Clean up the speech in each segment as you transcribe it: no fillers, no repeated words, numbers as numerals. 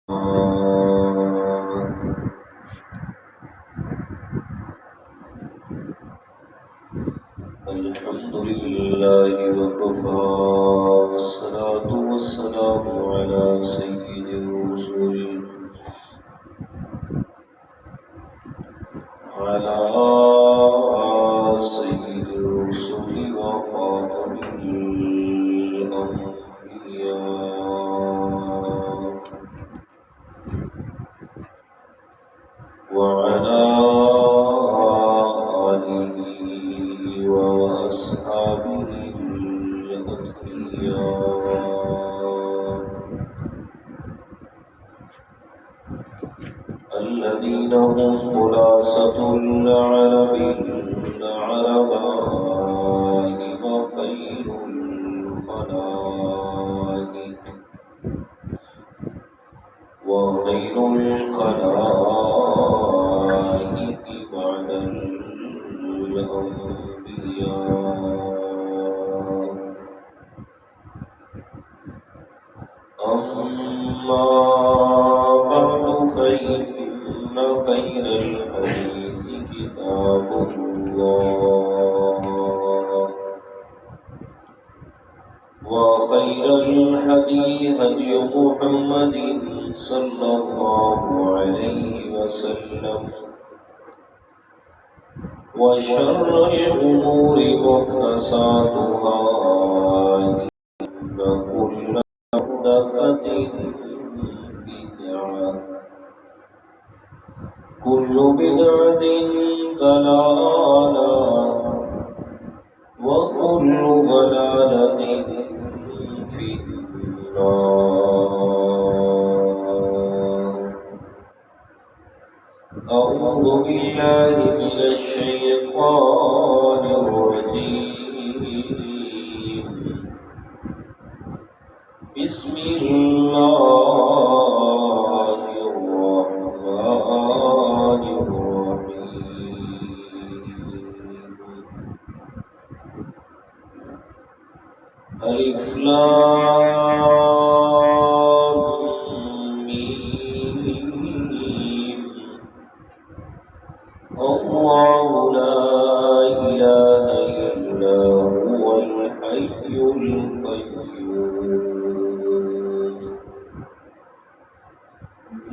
الحمد لله وكفى والصلاة والسلام على سيد الرسل وخاتم الأنبياء وعلى آله وأصحابه الأتقياء الذين هم خلاصة العرب العرباء وخير الخلائق بعد الأنبياء. أما بعد فإن خير الحديث كتاب الله وخير الهدي هدي محمد صلى الله عليه وسلم وشر الأمور محدثاتها إن كل محدثة بدعة كل بدعة ضلالة وكل ضلالة في النار. أعوذ بالله من الشيطان الرجيم. بسم الله الرحمن الرحيم. ألف لام ميم. الله لا إله إلا هو الحي القيوم.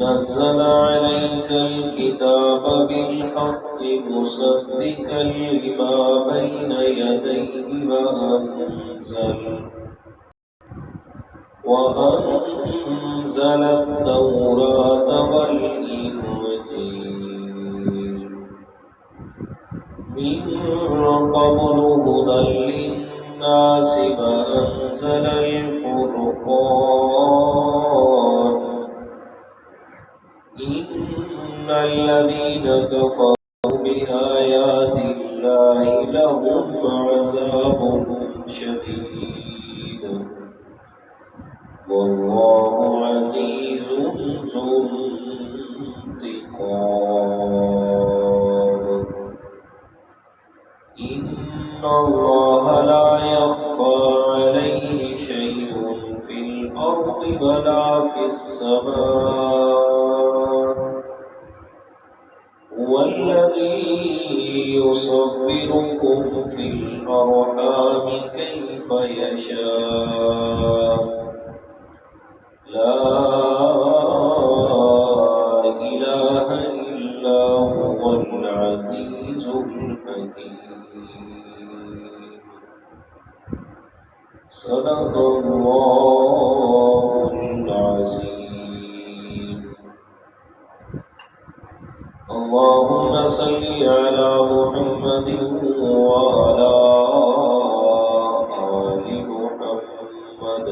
نزل عليك الكتاب بالحق مصدقا لما بين يديه وأنزل التوراة والإنجيل من قبل هدى للناس وأنزل الفرقان. إن الذين كفروا بآيات الله لهم عذاب شديد والله عزيز ذو انتقام. إن الله لا يخفى عليه شيء في الأرض ولا في السماء. هو الذي يصوركم في الأرحام كيف يشاء. لا إله إلا هو العزيز الحكيم. صدق الله العظيم. اللهم صل على محمد وعلى آل محمد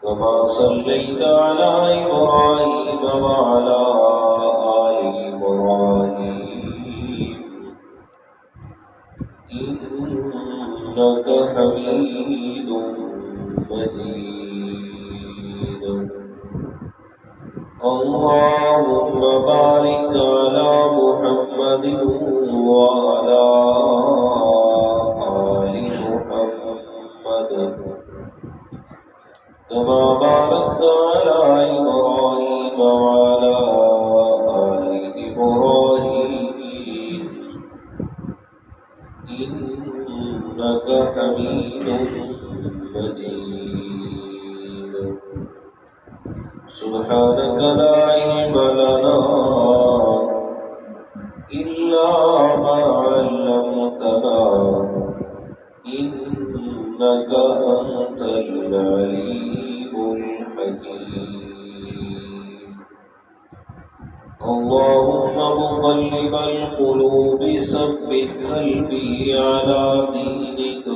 كما صليت على إبراهيم وعلى آل إبراهيم إنك حميد مجيد. اللهم بارك على محمد وعلى آل محمد كما باركت على سبحانك لا علم لنا إلا ما علمتنا إنك أنت العليم الحكيم. اللهم مقلب القلوب ثبت قلبي على دينك.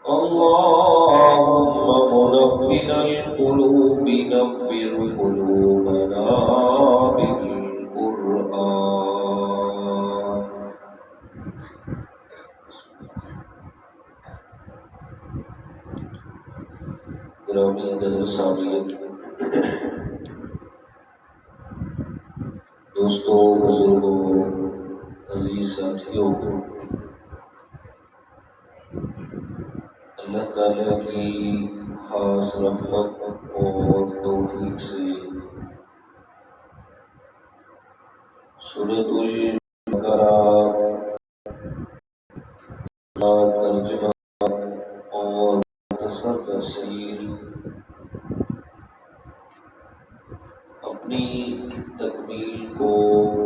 اللهم منور القلوب نور قلوبنا بالقرآن. گرامی قدر سامعین، دوستوں، بزرگوں، عزیز ساتھیوں، اللہ تعالیٰ کی خاص رحمت اور توفیق سے سورۃ البقرہ ترجمہ اور مختصر تفسیر اپنی تکمیل کو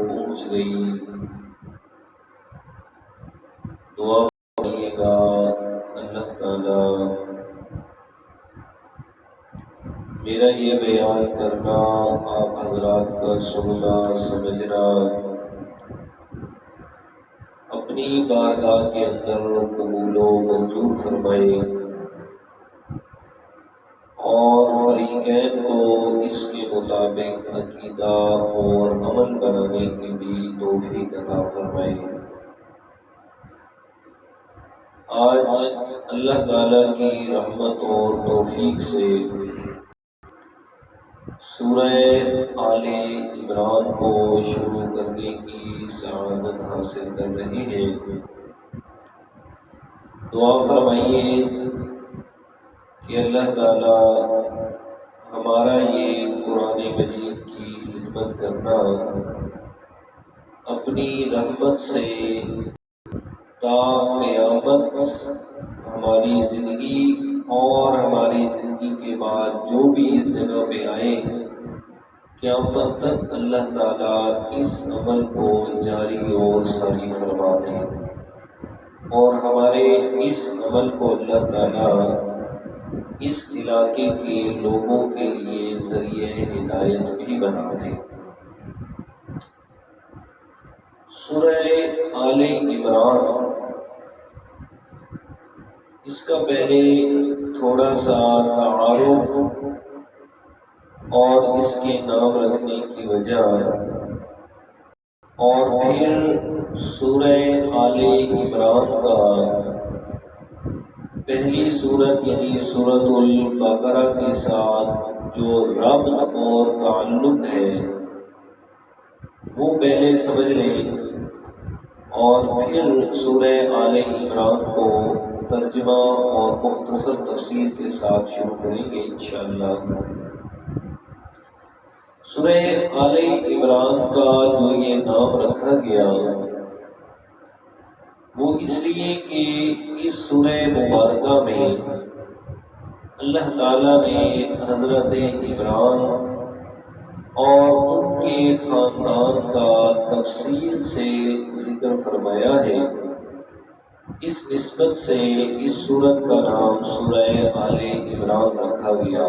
پہنچ گئی. دعا کریے گا اللہ تعالیٰ میرا یہ بیان کرنا، آپ حضرات کا سننا سمجھنا اپنی بارگاہ کے اندر قبول و منظور فرمائے، اور فریقین کو اس کے مطابق عقیدہ اور عمل بنانے کی بھی توفیق عطا فرمائے. آج اللہ تعالیٰ کی رحمت اور توفیق سے سورہ آل عمران کو شروع کرنے کی سعادت حاصل کر رہے ہیں. دعا فرمائیے کہ اللہ تعالیٰ ہمارا یہ قرآن مجید کی خدمت کرنا اپنی رحمت سے تا قیامت ہماری زندگی اور ہماری زندگی کے بعد جو بھی اس جگہ پہ آئے، قیامت تک اللہ تعالیٰ اس عمل کو جاری اور ساری فرما دے، اور ہمارے اس عمل کو اللہ تعالیٰ اس علاقے کے لوگوں کے لیے ذریعہ ہدایت بھی بنا دے. سورہ آل عمران، اس کا پہلے تھوڑا سا تعارف اور اس کے نام رکھنے کی وجہ، اور پھر سورہ آل عمران کا پہلی سورت یعنی سورۃ البقرہ کے ساتھ جو ربط اور تعلق ہے وہ پہلے سمجھ لیں، اور پھر سورہ آل عمران کو ترجمہ اور مختصر تفسیر کے ساتھ شروع کریں گے انشاءاللہ. سورہ آل عمران کا جو یہ نام رکھا گیا وہ اس لیے کہ اس سورہ مبارکہ میں اللہ تعالیٰ نے حضرت عمران اور ان کے خاندان کا تفصیل سے ذکر فرمایا ہے. اس نسبت سے اس سورت کا نام سورہ آل عمران رکھا گیا.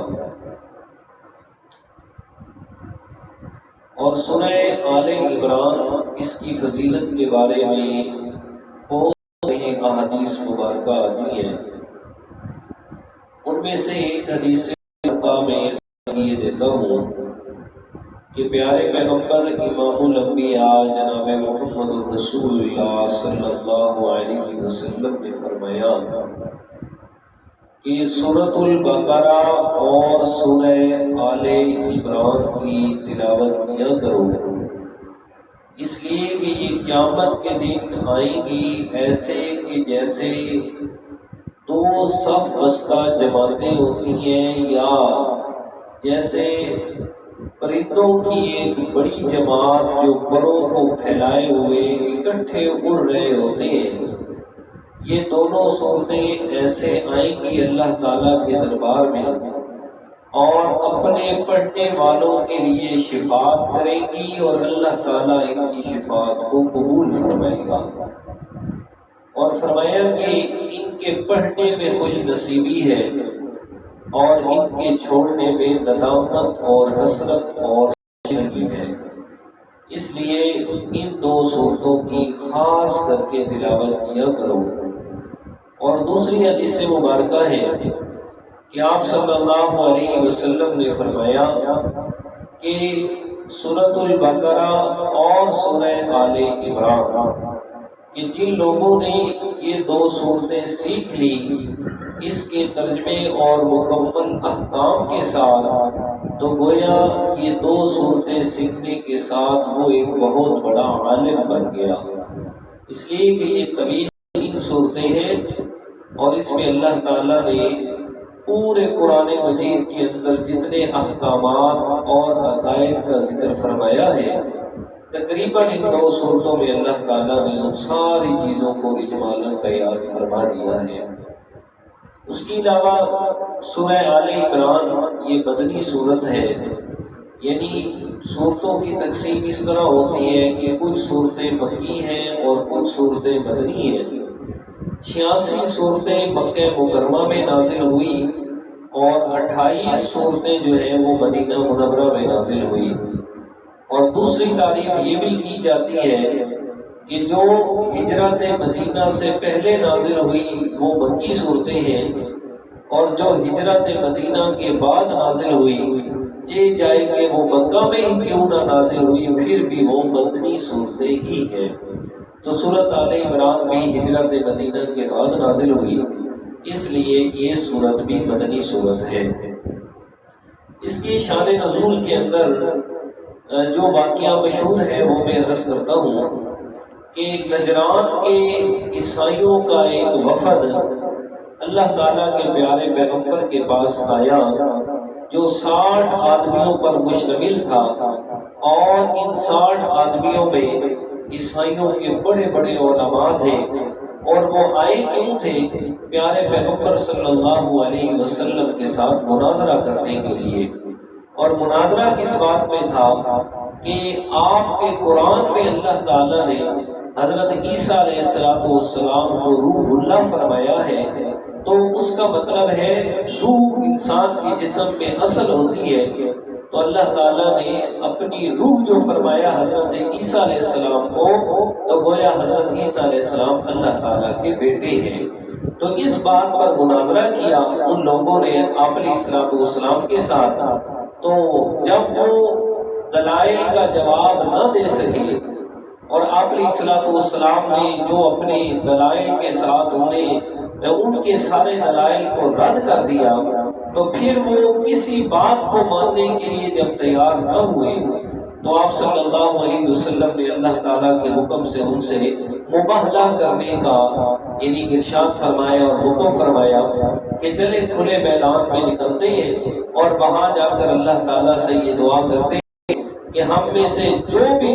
اور سورہ آل عمران اس کی فضیلت کے بارے میں بہت احادیث مبارکہ آتی ہیں. ان میں سے ایک حدیث مبارکہ میں یہ دیتا ہوں کہ پیارے پیغمبر امام الانبیاء جناب محمد رسول اللہ صلی اللہ علیہ وسلم نے فرمایا کہ سورۃ البقرہ اور سورہ آل عمران کی تلاوت کیا کرو، اس لیے کہ یہ قیامت کے دن آئیں گی ایسے کہ جیسے دو صف بستہ جماعتیں ہوتی ہیں، یا جیسے پرندوں کی ایک بڑی جماعت جو پروں کو پھیلائے ہوئے اکٹھے اڑ رہے ہوتے ہیں. یہ دونوں صورتیں ایسے آئیں گی اللہ تعالیٰ کے دربار میں، اور اپنے پڑھنے والوں کے لیے شفاعت کرے گی اور اللہ تعالیٰ ان کی شفاعت کو قبول فرمائے گا، اور فرمایا کہ ان کے پڑھنے میں خوش نصیبی ہے اور ان کے چھوڑنے میں ندامت اور حسرت اور شرمندگی ہے۔ اس لیے ان دو صورتوں کی خاص کر کے تلاوت کیا کرو۔ اور دوسری حدیث مبارکہ ہے کہ آپ صلی اللہ علیہ وسلم نے فرمایا کہ سورۃ البقرہ اور سورہ آل عمران کہ جن لوگوں نے یہ دو صورتیں سیکھ لی اس کے ترجمے اور مکمل احکام کے ساتھ، تو گویا یہ دو صورتیں سیکھنے کے ساتھ وہ ایک بہت بڑا عالم بن گیا، اس لیے کہ یہ طویل 3 صورتیں ہیں اور اس میں اللہ تعالیٰ نے پورے قرآن مجید کے اندر جتنے احکامات اور عقائد کا ذکر فرمایا ہے، تقریباً ان 2 صورتوں میں اللہ تعالیٰ نے ان ساری چیزوں کو اجمالاً بیان فرما دیا ہے۔ اس کے علاوہ سورہ آل عمران یہ مدنی صورت ہے، یعنی صورتوں کی تقسیم اس طرح ہوتی ہے کہ کچھ صورتیں مکی ہیں اور کچھ صورتیں مدنی ہیں۔ 86 صورتیں مکہ مکرمہ میں نازل ہوئی اور 28 صورتیں جو ہیں وہ مدینہ منورہ میں نازل ہوئی۔ اور دوسری تعریف یہ بھی کی جاتی ہے کہ جو ہجرت مدینہ سے پہلے نازل ہوئی وہ مکی صورتیں ہیں، اور جو ہجرت مدینہ کے بعد نازل ہوئی چاہے کہ وہ مکہ میں ہی کیوں نہ نازل ہوئی پھر بھی وہ مدنی صورتیں ہی ہیں۔ تو سورۃ آل عمران بھی ہجرت مدینہ کے بعد نازل ہوئی، اس لیے یہ صورت بھی مدنی صورت ہے۔ اس کی شان نزول کے اندر جو واقعہ مشہور ہے وہ میں عرض کرتا ہوں کہ نجران کے عیسائیوں کا ایک وفد اللہ تعالیٰ کے پیارے پیغمبر کے پاس آیا جو 60 آدمیوں پر مشتمل تھا، اور ان 60 آدمیوں میں عیسائیوں کے بڑے بڑے علماء تھے، اور وہ آئے کیوں تھے؟ پیارے پیغمبر صلی اللہ علیہ وسلم کے ساتھ مناظرہ کرنے کے لیے۔ اور مناظرہ کس بات میں تھا کہ آپ کے قرآن میں اللہ تعالیٰ نے حضرت عیسیٰ علیہ السلام کو روح اللہ فرمایا ہے، تو اس کا مطلب ہے روح انسان کے جسم میں اصل ہوتی ہے، تو اللہ تعالیٰ نے اپنی روح جو فرمایا حضرت عیسیٰ علیہ السلام کو، تو گویا حضرت عیسیٰ علیہ السلام اللہ تعالیٰ کے بیٹے ہیں۔ تو اس بات پر مناظرہ کیا ان لوگوں نے آپ علیہ السلام کے ساتھ، تو جب وہ دلائل کا جواب نہ دے سکے اور آپ علیہ السلام نے جو اپنے دلائل کے ساتھ ان کے سارے دلائل کو رد کر دیا، تو پھر وہ کسی بات کو ماننے کے لیے جب تیار نہ ہوئے، تو آپ صلی اللہ علیہ وسلم نے اللہ تعالیٰ کے حکم سے ان سے مباہلہ کرنے کا یعنی ارشاد فرمایا اور حکم فرمایا کہ چلے کھلے میدان میں نکلتے ہیں اور وہاں جا کر اللہ تعالیٰ سے یہ دعا کرتے ہیں کہ ہم میں سے جو بھی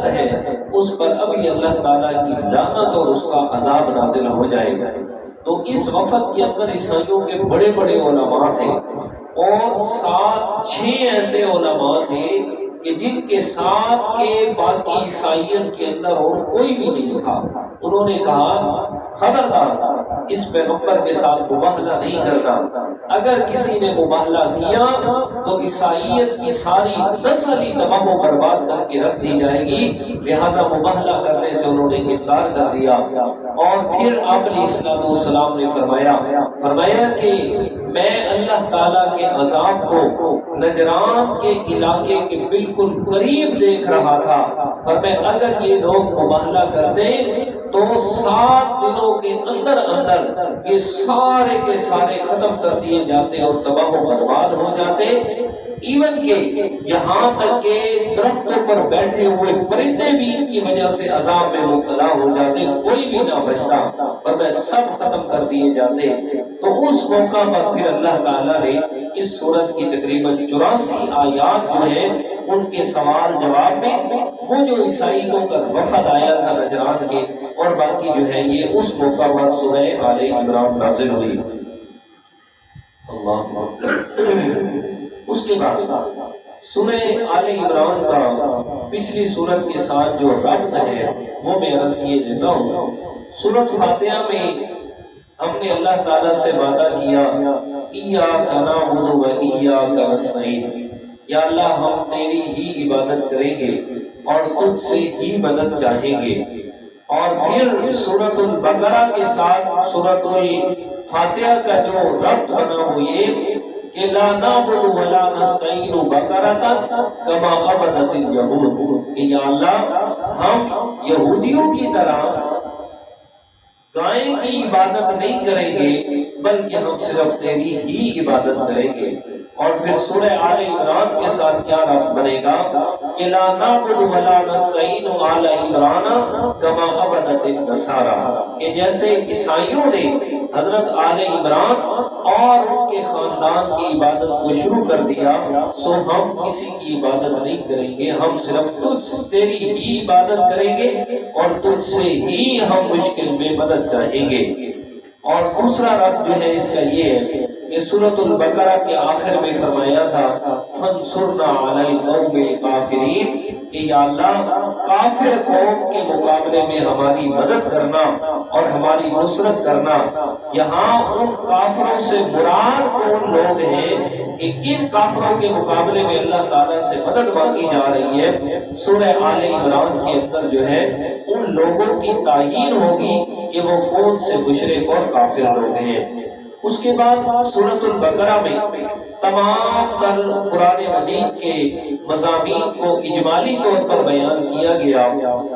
ہے اس پر ابھی اللہ تعالیٰ کی لعنت اور اس کا عذاب نازل ہو جائے گا۔ تو اس وفد کے اندر عیسائیوں کے بڑے بڑے علماء تھے، اور 6 ایسے علماء تھے کہ جن کے ساتھ کے باقی عیسائیت کے اندر اور کوئی بھی نہیں تھا۔ انہوں نے کہا خبردار اس پیغمبر کے ساتھ مباہلہ نہیں کرنا، اگر کسی نے مباہلہ کیا تو عیسائیت کی ساری نسل ہی تباہ و برباد کر کے رکھ دی جائے گی، لہذا مباہلہ کرنے سے انہوں نے انکار کر دیا۔ اور پھر آپ علیہ السلام نے فرمایا کہ میں اللہ تعالیٰ کے عذاب کو نجران کے علاقے کے بالکل قریب دیکھ رہا تھا، فرمایا اگر یہ لوگ مباہلہ کرتے تو 7 دنوں کے اندر یہ سارے کے سارے ختم کر دیے جاتے اور تباہ و برباد ہو جاتے، ایون کہ یہاں تک کہ درختوں پر بیٹھے ہوئے پرندے بھی ان کی وجہ سے عذاب میں مبتلا ہو جاتے، کوئی بھی نہ بچتا، فرمایا سب ختم کر دیے جاتے۔ تو اس موقع پر پھر اللہ تعالیٰ نے اس سورت کی تقریباً 84 آیات جو ہیں ان کے سوال جواب میں وہ جو عیسائیوں کا وفد آیا تھا نجران کے، اور باقی جو ہے یہ اس موقع پر سورہ آل عمران نازل ہوئی۔ اللہ کے بعد سورہ آل عمران کا پچھلی سورت کے ساتھ جو ربط ہے وہ میں عرض کیے دیتا ہوں۔ سورۃ فاتحہ میں ہم نے اللہ تعالیٰ سے وعدہ کیا ایاک نعبد و ایاک نستعین، یا اللہ ہم تیری ہی عبادت کریں گے اور تجھ سے ہی مدد چاہیں گے۔ اور پھر سورۃ البقرہ کے ساتھ سورۃ الفاتحہ کا جو ربط بنا وہ یہ کہ لا نعبد ولا نستعین بقرۃ کما عبدت الیہود، کہ یا اللہ ہم یہودیوں کی طرح گائے کی عبادت نہیں کریں گے بلکہ ہم صرف تیری ہی عبادت کریں گے۔ اور پھر سورہ آل عمران کے ساتھ کیا ربط بنے گا کہ لا نعبد ولا نستعین آل عمران کما عبدت النصارى، کہ جیسے عیسائیوں نے حضرت آل عمران اور ان کے خاندان کی عبادت کو شروع کر دیا، سو ہم کسی کی عبادت نہیں کریں گے، ہم صرف تجھ تیری ہی عبادت کریں گے اور تجھ سے ہی ہم مشکل میں مدد چاہیں گے۔ اور دوسرا ربط جو ہے اس کا یہ ہے کہ سورۃ البقرہ کے آخر میں فرمایا تھا فانصرنا علی القوم الکافرین، کہ یا اللہ کافر قوم کے مقابلے میں ہماری مدد کرنا اور ہماری نصرت کرنا۔ یہاں ان کافروں سے مراد کون لوگ ہیں کہ کن کافروں کے مقابلے میں اللہ تعالیٰ سے مدد مانگی جا رہی ہے؟ سورہ آل عمران کے اندر جو ہے ان لوگوں کی تعیین ہوگی کہ وہ کون سے مشرک اور کافر لوگ ہیں۔ اس کے بعد سورۃ البقرہ میں تمام تر قرآن مجید کے مضامین کو اجمالی طور پر بیان کیا گیا۔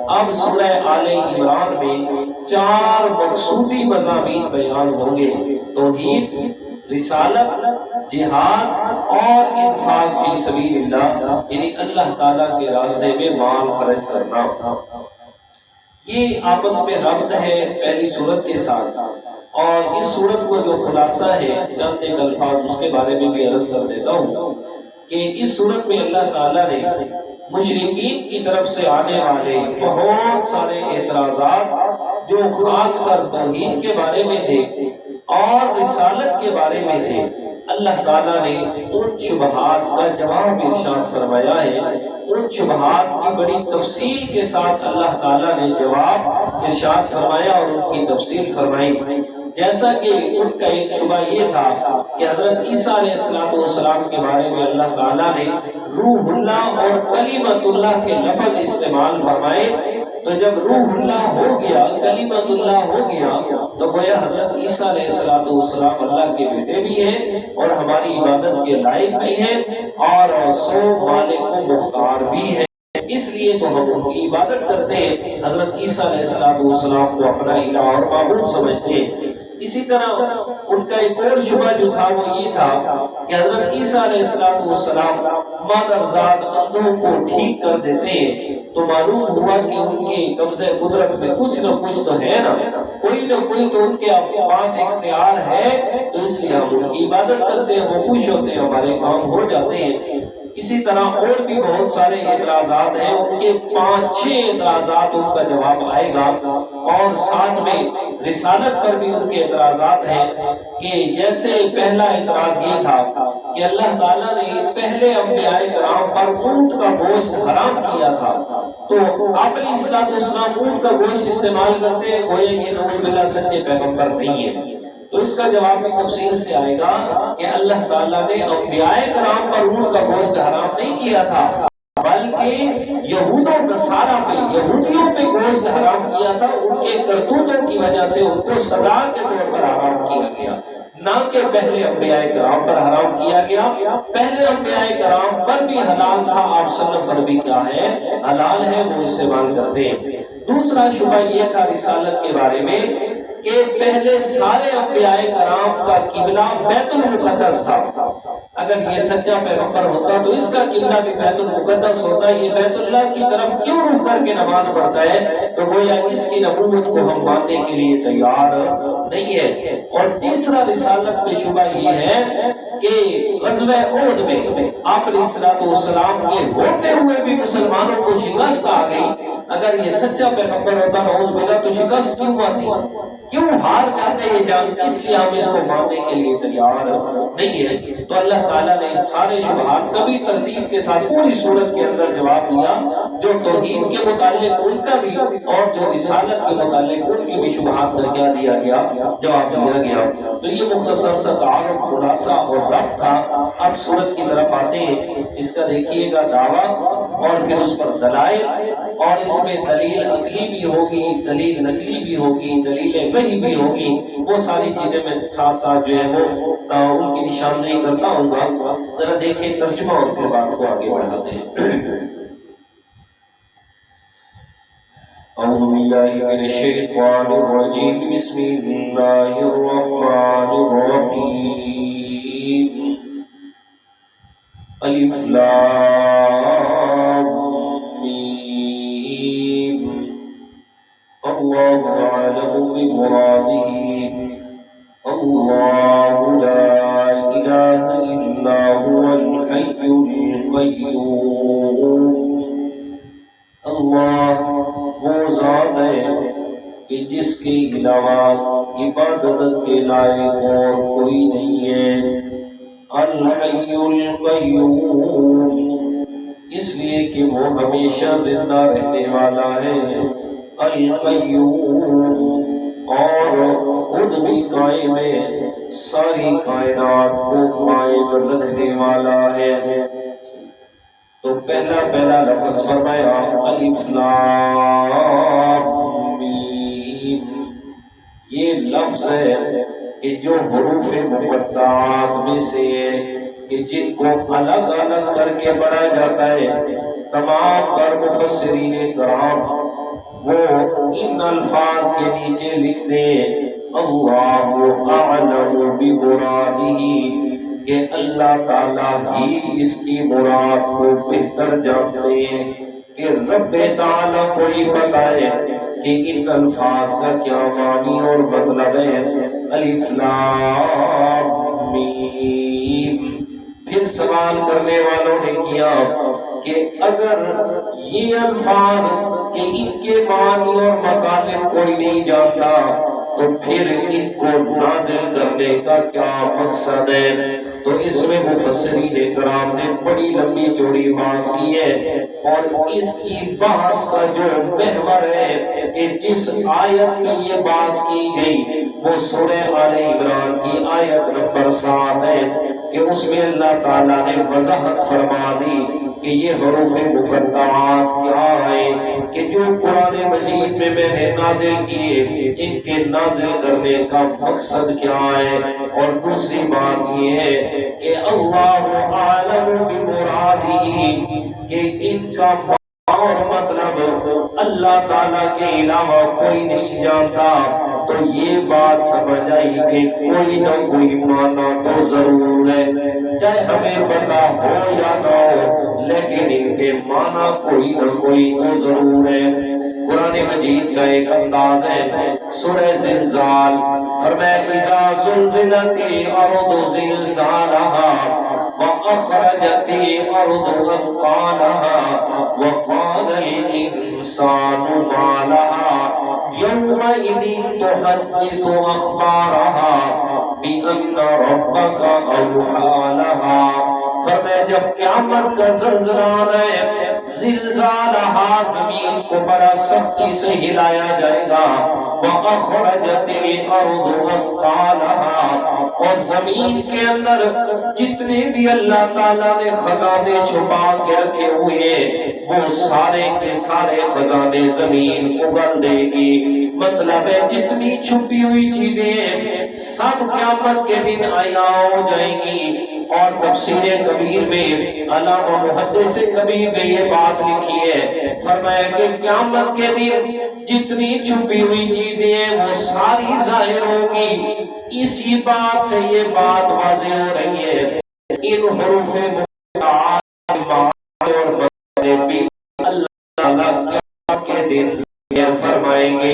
اب سورہ آل عمران میں 4 مقصودی مضامین بیان ہوں گے: توحید، رسالت، جہاد اور انفاق فی سبیل اللہ، یعنی اللہ تعالیٰ کے راستے میں مال خرچ کرنا۔ یہ آپس میں ربط ہے پہلی سورت کے ساتھ، اور اس سورت کو جو خلاصہ ہے چند ایک الفاظ اس کے بارے میں بھی عرض کر دیتا ہوں کہ اس سورت میں اللہ تعالیٰ نے مشرکین کی طرف سے آنے والے بہت سارے اعتراضات جو خاص کر توحید کے بارے میں تھے اور رسالت کے بارے میں تھے، اللہ تعالیٰ نے ان شبہات کا جواب ارشاد فرمایا ہے۔ ان شبہات کی بڑی تفصیل کے ساتھ اللہ تعالیٰ نے جواب ارشاد فرمایا اور ان کی تفصیل فرمائی۔ جیسا کہ ان کا ایک شبہ یہ تھا کہ حضرت عیسیٰ علیہ السلام کے بارے میں اللہ تعالیٰ نے روح اللہ اور کلمت اللہ کے لفظ استعمال فرمائے، تو جب روح اللہ ہو گیا، کلمت اللہ ہو گیا، تو گویا حضرت عیسیٰ علیہ السلام اللہ کے بیٹے بھی ہیں اور ہماری عبادت کے لائق بھی ہیں اور سو مالک و مختار بھی ہیں، اس لیے تو ہم ان کی عبادت کرتے ہیں، حضرت عیسیٰ علیہ السلام کو اپنا الہ اور معبود سمجھتے ہیں۔ اسی طرح ان کا ایک اور شبہ جو تھا وہ یہ تھا کہ حضرت عیسیٰ علیہ السلام مادرزاد اندھوں کو ٹھیک کر دیتے ہیں، تو معلوم ہوا کہ ان کے قبضہ قدرت میں کچھ نہ کچھ تو ہے نا، کوئی نہ کوئی تو ان کے پاس اختیار ہے، تو اس لیے ہم ان کی عبادت کرتے ہیں، وہ خوش ہوتے ہیں، ہمارے کام ہو جاتے ہیں۔ اسی طرح اور بھی بہت سارے اعتراضات ہیں، ان کے 5-6 اعتراضات ان کا جواب آئے گا، اور ساتھ میں رسالت پر بھی ان کے اعتراضات ہیں کہ جیسے پہلا اعتراض یہ تھا کہ اللہ تعالیٰ نے پہلے انبیاء کرام پر اونٹ کا گوشت حرام کیا تھا، تو آپ علیہ السلام اونٹ کا گوشت استعمال کرتے ہیں، گویا یہ نعوذ باللہ سچے پیغمبر نہیں ہے۔ تو اس کا جواب بھی تفصیل سے آئے گا کہ اللہ تعالیٰ نے انبیاء کرام پر اونٹ کا گوشت حرام نہیں کیا تھا، بلکہ یہود و نصارہ پہ، یہودیوں پہ گوشت حرام کیا تھا، ان کے کرتوتوں کی وجہ سے ان کو سزا کے طور پر حرام کیا گیا، نہ کہ پہلے انبیاء کرام پر حرام کیا گیا۔ پہلے انبیاء کرام پر بھی حلال تھا، آپ صلی اللہ علیہ وسلم پر بھی کیا ہے، حلال ہے، وہ استعمال کرتے ہیں۔ دوسرا شبہ یہ تھا رسالت کے بارے میں کہ پہلے سارے انبیاء کرام کا قبلہ بیت المقدس تھا، اگر یہ سچا پیغمبر ہوتا تو اس کا قبلہ بھی بیت المقدس ہوتا، یہ بیت اللہ کی طرف کیوں رخ کر کے نماز پڑھتا ہے؟ تو گویا اس کی نبوت کو ہم ماننے کے لیے تیار نہیں ہے۔ اور تیسرا رسالت پہ شبہ یہ ہے کہ غزوہ احد میں آپ علیہ السلام کے ہوتے ہوئے بھی مسلمانوں کو شکست آ گئی، اگر یہ سچا پیغمبر ہوتا نعوذ باللہ تو شکست کیوں آتی، کیوں ہار جاتے یہ جان؟ اس لیے ہم اس کو ماننے کے لیے تیار نہیں ہے۔ تو اللہ تعالیٰ نے ان سارے شبہات کا بھی ترتیب کے ساتھ پوری صورت کے اندر جواب دیا، جو توحید کے متعلق ان کا بھی اور جو رسالت کے متعلق ان کی بھی شبہات کا کیا دیا گیا، جواب دیا گیا۔ تو یہ مختصر سا تعارف، خلاصہ اور ربط تھا۔ اب صورت کی طرف آتے ہیں، اس کا دیکھیے گا دعویٰ اور پھر اس پر دلائل، اور اس میں دلیل عقلی بھی ہوگی، دلیل نقلی بھی ہوگی، دلیل وحی بھی ہوگی، وہ ساری چیزیں میں ساتھ ساتھ جو ہے وہ ان کی نشاندہی کرتا ہوں گا۔ ذرا دیکھیں ترجمہ اور پھر بات کو آگے بڑھاتے ہیں۔ اعوذ باللہ من الشیطان الرجیم، بسم اللہ الرحمن الرحیم، الف لام میم، اللہ اعلم بمرادہ، اللہ لا الہ الا هو الحی القیوم۔ اللہ وہ ذات ہے کہ جس کے علاوہ عبادت کے لائق اور کوئی نہیں ہے۔ الحی القیوم، اس لیے کہ وہ ہمیشہ زندہ رہنے والا ہے۔ القیوم، اور خود بھی قائم ہے، ساری کائنات کو قائم رکھنے والا ہے۔ تو پہلا لفظ فرمایا الف لام میم، یہ لفظ ہے کہ جو حروف مقطعات میں سے ہے کہ جن کو الگ الگ کر کے پڑھا جاتا ہے۔ تمام تر مفسرین کرام وہ ان الفاظ کے نیچے لکھتے ہیں اللہ اعلم بمرادہ، کہ اللہ تعالیٰ ہی اس کی مراد کو بہتر جانتے ہیں، کہ رب تعالیٰ کو ہی پتہ ہے کہ ان الفاظ کا کیا معنی اور مطلب ہے۔ الف لام میم۔ پھر سوال کرنے والوں نے کیا کہ اگر یہ الفاظ کہ ان کے معنی اور مطالب کوئی نہیں جانتا تو پھر ان کو نازل کرنے کا کیا مقصد ہے؟ تو اس میں مفسرین کرام نے بڑی لمبی چوڑی بحث کی ہے، اور اس کی بحث کا جو محور ہے کہ جس آیت میں یہ بحث کی گئی وہ سورہ آل عمران کی آیت نمبر 7 ہے، کہ اس میں اللہ تعالیٰ نے وضاحت فرما دی کہ یہ حروف مقطعات کیا ہے، کہ جو قرآن مجید میں میں نے نازل کیے ان کے نازل کرنے کا مقصد کیا ہے۔ اور دوسری بات یہ ہے کہ اللہ عالم بمرادہ، کہ ان کا اور مطلب اللہ تعالیٰ کے علاوہ کوئی نہیں جانتا۔ تو یہ بات سمجھ آئی کہ کوئی نہ کوئی معنی تو ضرور ہے، چاہے ہمیں پتا ہو یا نہ ہو، لیکن ان کے معنی کوئی نہ کوئی تو ضرور ہے۔ قرآن مجید کا ایک انداز ہے، سورہ زلزال فرمایا اذا زلزلت الارض زلزالها واخرجت الارض اثقالها وقال الانسان ما لها يومئذ تحدث اخبارها بان ربك اوحى لها۔ فرمایا جب قیامت کا زلزلہ آنا ہے، زلزالہا، زمین کو بڑا سختی سے ہلایا جائے گا، وَأَخْرَجَتِ الْأَرْضُ أَثْقَالَهَا، اور زمین کے اندر جتنے بھی اللہ تعالیٰ نے خزانے چھپا کے رکھے ہوئے وہ سارے کے سارے خزانے زمین اگل دے گی۔ مطلب ہے جتنی چھپی ہوئی چیزیں سب قیامت کے دن عیاں ہو جائیں گی۔ اور تفسیر کبیر میں علامہ محدث کبیر میں یہ بات لکھی ہے، فرمایا کہ قیامت کے دن جتنی چھپی ہوئی چیزیں ہیں وہ ساری ظاہر ہوگی۔ اسی بات سے یہ بات واضح ہو رہی ہے ان حروف مقطعات اور مطلب اللہ تعالیٰ قیامت کے دن فرمائیں گے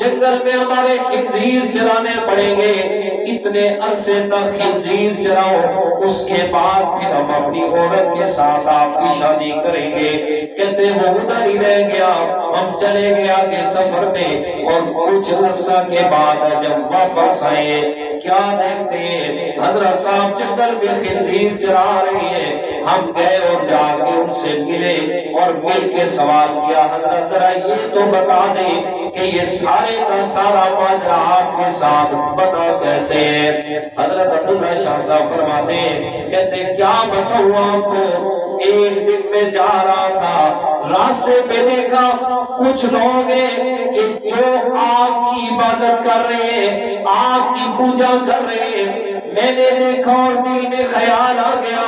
جنگل میں ہمارے خنزیر چرانے پڑیں گے، اتنے عرصے تک خنزیر چراؤ، اس کے بعد پھر ہم اپنی عورت کے ساتھ آپ کی شادی کریں گے۔ کہتے وہ ادھر ہی رہ گیا، ہم چلے گئے آگے سفر میں، اور کچھ عرصہ کے بعد جب واپس آئے کیا دیکھتے ہیں حضرت صاحب جنگل میں خنزیر چرا رہی ہے۔ ہم گئے اور جا کے ان سے ملے اور مل کے سوال کیا، حضرت ذرا یہ تو بتا دیں کہ یہ سارے کا سارا ماجرا آپ کے ساتھ بنا کیسے ہے؟ حضرت عبداللہ شاہ صاحب فرماتے ہیں، کہتے کیا بتاؤں آپ کو، ایک دن میں جا رہا تھا، راستے پہ دیکھا کچھ لوگ ہیں کہ جو آگ کی عبادت کر رہے ہیں، آگ کی پوجا کر رہے ہیں۔ میں نے دیکھا اور دل میں خیال آ گیا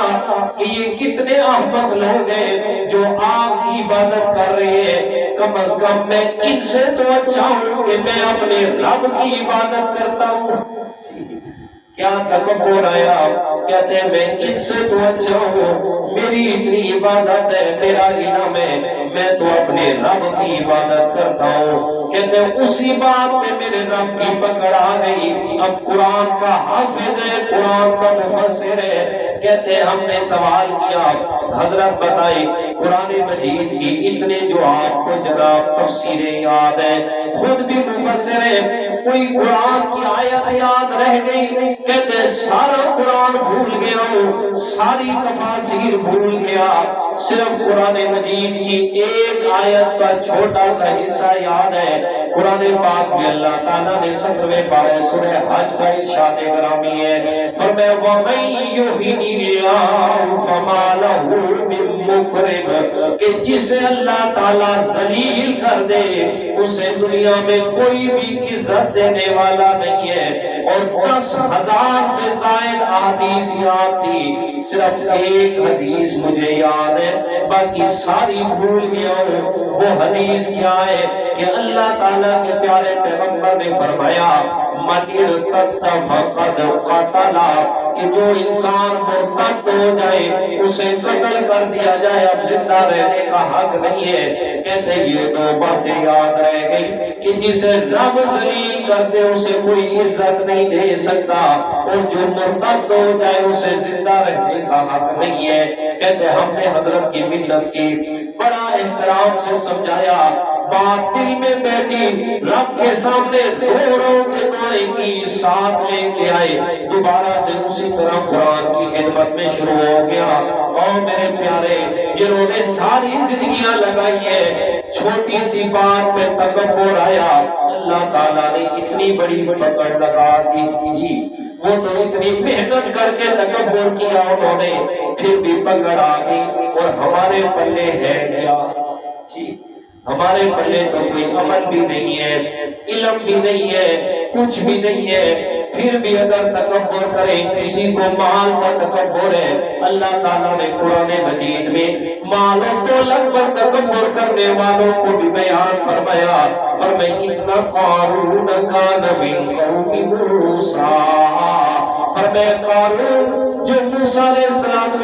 کہ یہ کتنے احمق لوگ ہیں جو آگ کی عبادت کر رہے ہیں، کم از کم میں ان سے تو اچھا ہوں کہ میں اپنے رب کی عبادت کرتا ہوں۔ کیا تکبر آیا، کہتے ہیں میں ان سے تو اچھا ہوں، میری اتنی عبادت ہے، میرا علم ہے، میں تو اپنے رب کی عبادت کرتا ہوں۔ کہتے ہیں اسی بات میں میرے رب کی پکڑ آ گئی، اب قرآن کا حافظ ہے، قرآن کا مفسر ہے۔ کہتے ہیں ہم نے سوال کیا، حضرت بتائی قرآن مجید کی اتنے جو آپ کو جناب تفسیریں یاد ہے، خود بھی مفسر ہے، کوئی قرآن کی آیت یاد رہ گئی، کہتے سارا قرآن بھول گیا ہوں، ساری تفاسیر بھول گیا، صرف قرآن مجید کی ایک آیت کا چھوٹا سا حصہ یاد ہے۔ قرآن پاک میں اللہ تعالیٰ نے 17ویں پارے سورہ حج کا ارشاد گرامی ہے، فرمایا وَمَن يُهِنِ اللَّهُ فَمَا لَهُ مِن مُّكْرِمٍ، کہ جسے اللہ تعالیٰ ذلیل کر دے اسے دنیا میں کوئی بھی عزت دینے والا نہیں ہے۔ اور 10,000 سے زائد احادیث یاد تھی، صرف ایک حدیث مجھے یاد ہے، باقی ساری بھول گیا ہوں۔ وہ حدیث کیا ہے کہ اللہ تعالیٰ کے پیارے پیغمبر نے فرمایا من ارتد فقد قتل، کہ جو انسان مرتد ہو جائے اسے قتل کر دیا جائے، اب زندہ رہنے کا حق نہیں ہے۔ کہتے یہ دو باتیں یاد رہ گئی کہ جسے رب ذلیل کر دے اسے کوئی عزت نہیں دے سکتا، اور جو مرتد ہو جائے اسے زندہ رہنے کا حق نہیں ہے۔ کہتے ہم نے حضرت کی ملت کی بڑا احترام سے سمجھایا، بات دل میں بیٹھی، رب کے سامنے رو رو کے دعائیں کی، ساتھ لے کے آئے، دوبارہ سے اسی طرح قرآن کی خدمت میں شروع ہو گیا۔ اور میرے پیارے جنہوں نے ساری زندگیاں لگائی ہے، چھوٹی سی بات میں تکبر آیا، اللہ تعالیٰ نے اتنی بڑی پکڑ لگا دی تھی، وہ تو اتنی محنت کر کے تکبر کیا انہوں نے، پھر بھی پکڑ آ گئی، اور ہمارے پلے ہے کیا جی؟ ہمارے پلے تو کوئی عمل بھی نہیں ہے، علم بھی نہیں ہے، کچھ بھی نہیں ہے، پھر بھی اگر تکبر کرے، کسی کو مال کا تکبر ہے، اللہ تعالیٰ نے قرآن مجید میں مال و دولت پر تکبر کرنے والوں کو بھی بیان فرمایا، فرمایا ان قارون کان من قوم موسیٰ، فرمایا قارون جو موسیٰ علیہ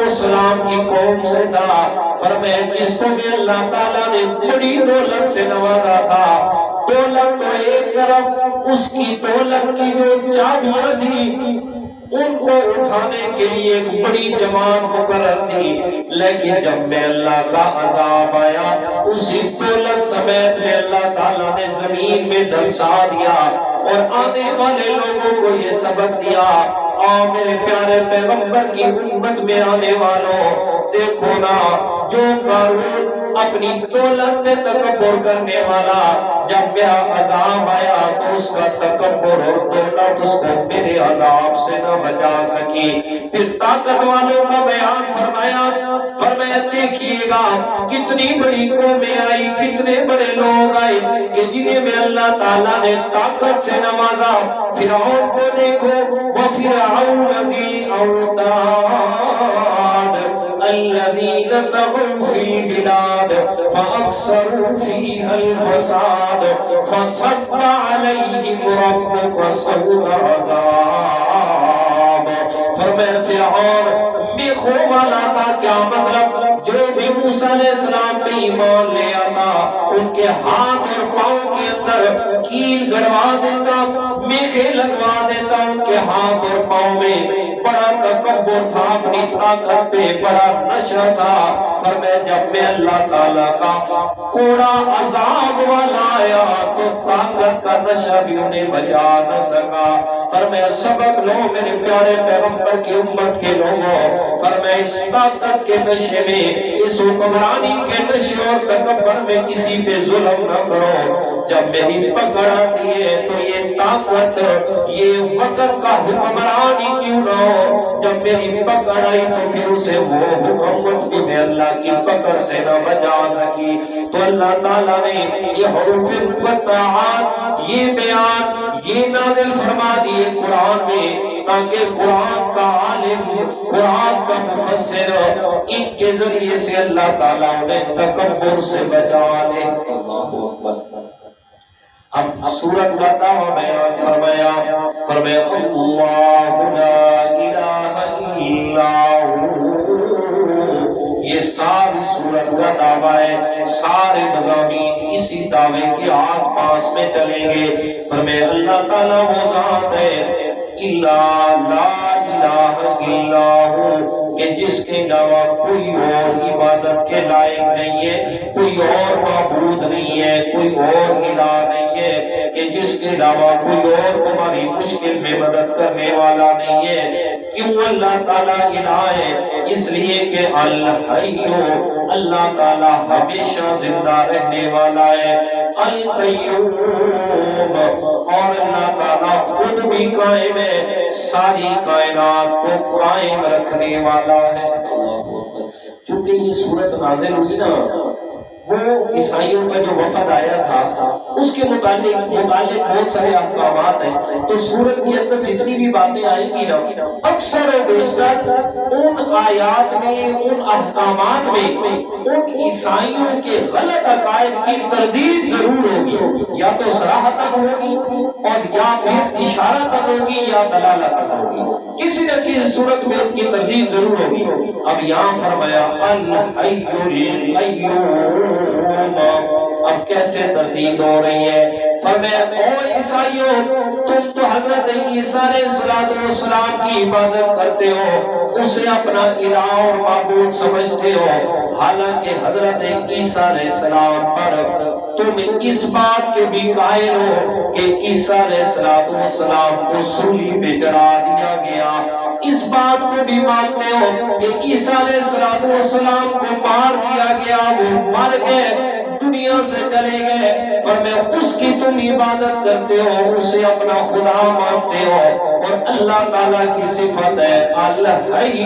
السلام کی قوم سے تھا، فرمایا جس کو بھی اللہ تعالیٰ نے بڑی دولت سے نوازا تھا، دولت تو ایک طرف، اس کی دولت کی جو چابیاں تھی ان کو اٹھانے کے لیے ایک بڑی جماعت مقرر تھی، لیکن جب میں اللہ کا عذاب آیا اسی دولت سمیت میں اللہ تعالیٰ نے زمین میں دھنسا دیا، اور آنے والے لوگوں کو یہ سبق دیا، آؤ میرے پیارے پیغمبر کی امت میں آنے والوں، دیکھو نا جو قارون اپنی دولت میں تکبر کرنے والا، جب میرا عذاب آیا تو اس کا تکبر اور دولت اس کو میرے عذاب سے نہ بچا سکی۔ پھر طاقت والوں کا بیان فرمایا، فرمایا دیکھیے گا کتنی بڑی قومیں آئی، کتنے بڑے لوگ آئے کہ جنہیں میں اللہ تعالیٰ نے طاقت سے نوازا۔ فرعون کو دیکھو، وَفِرْعَوْنَ ذِي الْأَوْتَادِ الَّذِينَ طَغَوْا فِي الْبِلَادِ فَأَكْثَرُوا فِيهَا الْفَسَادَ فَصَبَّ عَلَيْهِمْ رَبُّكَ صَوْتَ عَذَابٍ۔ فرمایا فرعون میں خوب والا تھا، کیا مطلب جو بھی موسیٰ علیہ السلام پہ ایمان لے آتا ان کے ہاتھ اور پاؤں کے اندر کیل گڑوا دیتا، میخے لگوا دیتا، ان کے ہاتھ اور پاؤں میں بڑا تکبر تھا، اپنی طاقت پہ بڑا نشہ تھا۔ فرمایا جب میں اللہ تعالیٰ کا کوڑا عذاب والا آیا تو طاقت کا نشہ بھی انہیں بچا نہ سکا۔ فرمایا سبق لو میرے پیارے پیغمبر کی امت کے لوگوں، فرمایا اس طاقت کے نشے میں، اس حکمرانی کے نشے اور تکبر میں کسی پہ ظلم نہ کرو۔ جب میری پکڑ آتی ہے تو یہ طاقت، یہ وقت کا حکمرانی کیوں نہ ہو، جب میری پکڑ آئی تو پھر اسے وہ حکومت بھی میں اللہ کی پکڑ سے نہ بچا سکی۔ تو اللہ تعالیٰ نے یہ حروف مقطعات، یہ بیان، یہ نازل فرما دیے قرآن میں، تاکہ قرآن کا عالم، قرآن کا مفسر، ان کے ذریعے سے اللہ تعالیٰ انہیں تکبر سے بچا لے۔ اللہ اکبر۔ اب سورت کا دعویٰ بیان فرمایا، فرمایا اللہ لا الہ الا ہو۔ یہ ساری سورت کا دعویٰ ہے، سارے مضامین اسی دعوے کے آس پاس میں چلیں گے۔ فرمایا اللہ تعالیٰ وہ ذات ہے، لا الہ الا ہو، کہ جس کے علاوہ کوئی اور عبادت کے لائق نہیں ہے، کوئی اور معبود نہیں ہے، کوئی اور الہ نہیں ہے، کہ جس کے علاوہ کوئی اور تمہاری مشکل میں مدد کرنے والا نہیں ہے۔ کیوں اللہ تعالیٰ الہ ہے؟ اس لیے کہ الحیّ، اللہ تعالیٰ ہمیشہ زندہ رہنے والا ہے، القیوم، اور اللہ تعالیٰ خود بھی قائم ہے، ساری کائنات کو قائم رکھنے والا ہے۔ چونکہ یہ سورت نازل ہوئی نا، وہ عیسائیوں کا جو وفد آیا تھا اس کے متعلق بہت سارے احکامات ہیں، تو سورت کے اندر جتنی بھی باتیں آئیں گی نا، اکثر و بیشتر ان آیات میں، ان احکامات میں ان عیسائیوں کے غلط عقائد کی تردید ضرور ہوگی، یا تو صراحتاً ہوگی اور یا پھر اشارتاً ہوگی یا دلالتاً ہوگی، کسی نہ کسی صورت میں ان کی تردید ضرور ہوگی۔ اب یہاں فرمایا الحی القیوم، اب کیسے تردید ہو رہی ہے؟ فرمایا او عیسائیوں، تم تو حضرت عیسیٰ علیہ السلام کی عبادت کرتے ہو، اسے اپنا الہ اور معبود سمجھتے ہو، حالانکہ حضرت عیسیٰ علیہ السلام پر تم اس بات کے بھی قائل ہو کہ عیسیٰ علیہ السلام کو صلیب پہ چڑھا دیا گیا، اس بات کو بھی مانتے ہو کہ عیسیٰ علیہ السلام کو مار دیا گیا، وہ مر گئے، دنیا سے چلے گئے، فرمایا اس کی تم عبادت کرتے ہو، اسے اپنا خدا مانتے ہو، اور اللہ تعالیٰ کی صفت ہے الحی،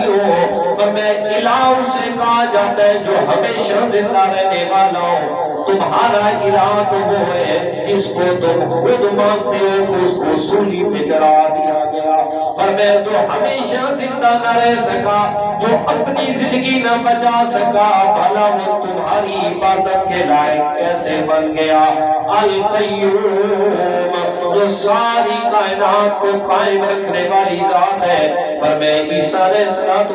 فرمایا الہ اسے کہا جاتا ہے جو ہمیشہ زندہ رہنے والا ہو۔ تمہارا الہ تو وہ ہے جس کو تم خود مانتے ہو کہ اس کو صلیب پہ چڑھا دیا گیا، فرمایا جو ہمیشہ زندہ نہ رہ سکا، جو اپنی زندگی نہ بچا سکا، بھلا وہ تمہاری عبادت کے لائق کیسے بن گیا؟ القیوم، جو ساری کائنات کو قائم رکھنے والی ذات ہے۔ فرمایا عیسیٰ علیہ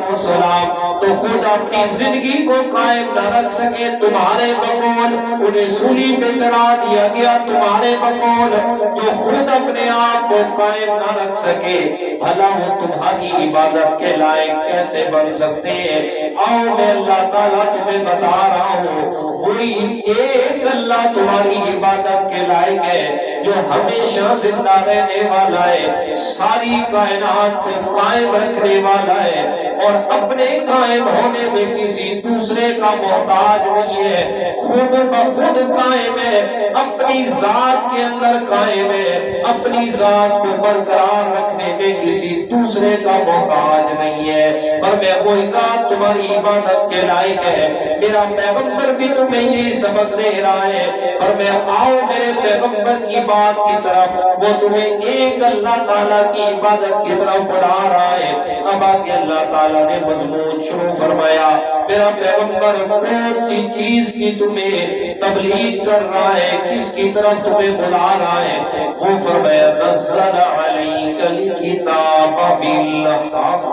السلام تو خود اپنی زندگی کو قائم نہ رکھ سکے، تمہارے بقول انہیں صلیب پہ چڑھا دیا گیا، تمہارے بقول جو خود اپنے آپ کو قائم نہ رکھ سکے، بھلا وہ تمہاری عبادت کے لائق کیسے بن سکتے ہیں؟ آؤ میں اللہ تعالیٰ تمہیں بتا رہا ہوں، وہی ایک اللہ تمہاری عبادت کے لائق ہے جو ہمیشہ زندہ رہنے والا ہے، ساری کائنات کو قائم رکھنے والا ہے، اور اپنے قائم ہونے میں کسی دوسرے کا محتاج نہیں ہے، خود بخود قائم ہے، اپنی ذات کے اندر قائم ہے، اپنی ذات کو برقرار رکھنے میں کسی دوسرے کا محتاج نہیں ہے۔ پر میں وہی ذات تمہاری عبادت کے لائق ہے، میرا پیغمبر بھی تمہیں یہی سبق دے رہا ہے، پر میں آؤ میرے پیغمبر کی بات کی طرف، وہ تمہیں ایک اللہ تعالیٰ کی عبادت کی طرف بلا رہا ہے۔ اب آگے اللہ تعالیٰ نے مضمون شروع فرمایا، میرا پیغمبر کون سی چیز کی تمہیں تبلیغ کر رہا ہے، کس کی طرف تمہیں بلا رہا ہے؟ وہ فرمایا نزل علیک الکتاب بالحق،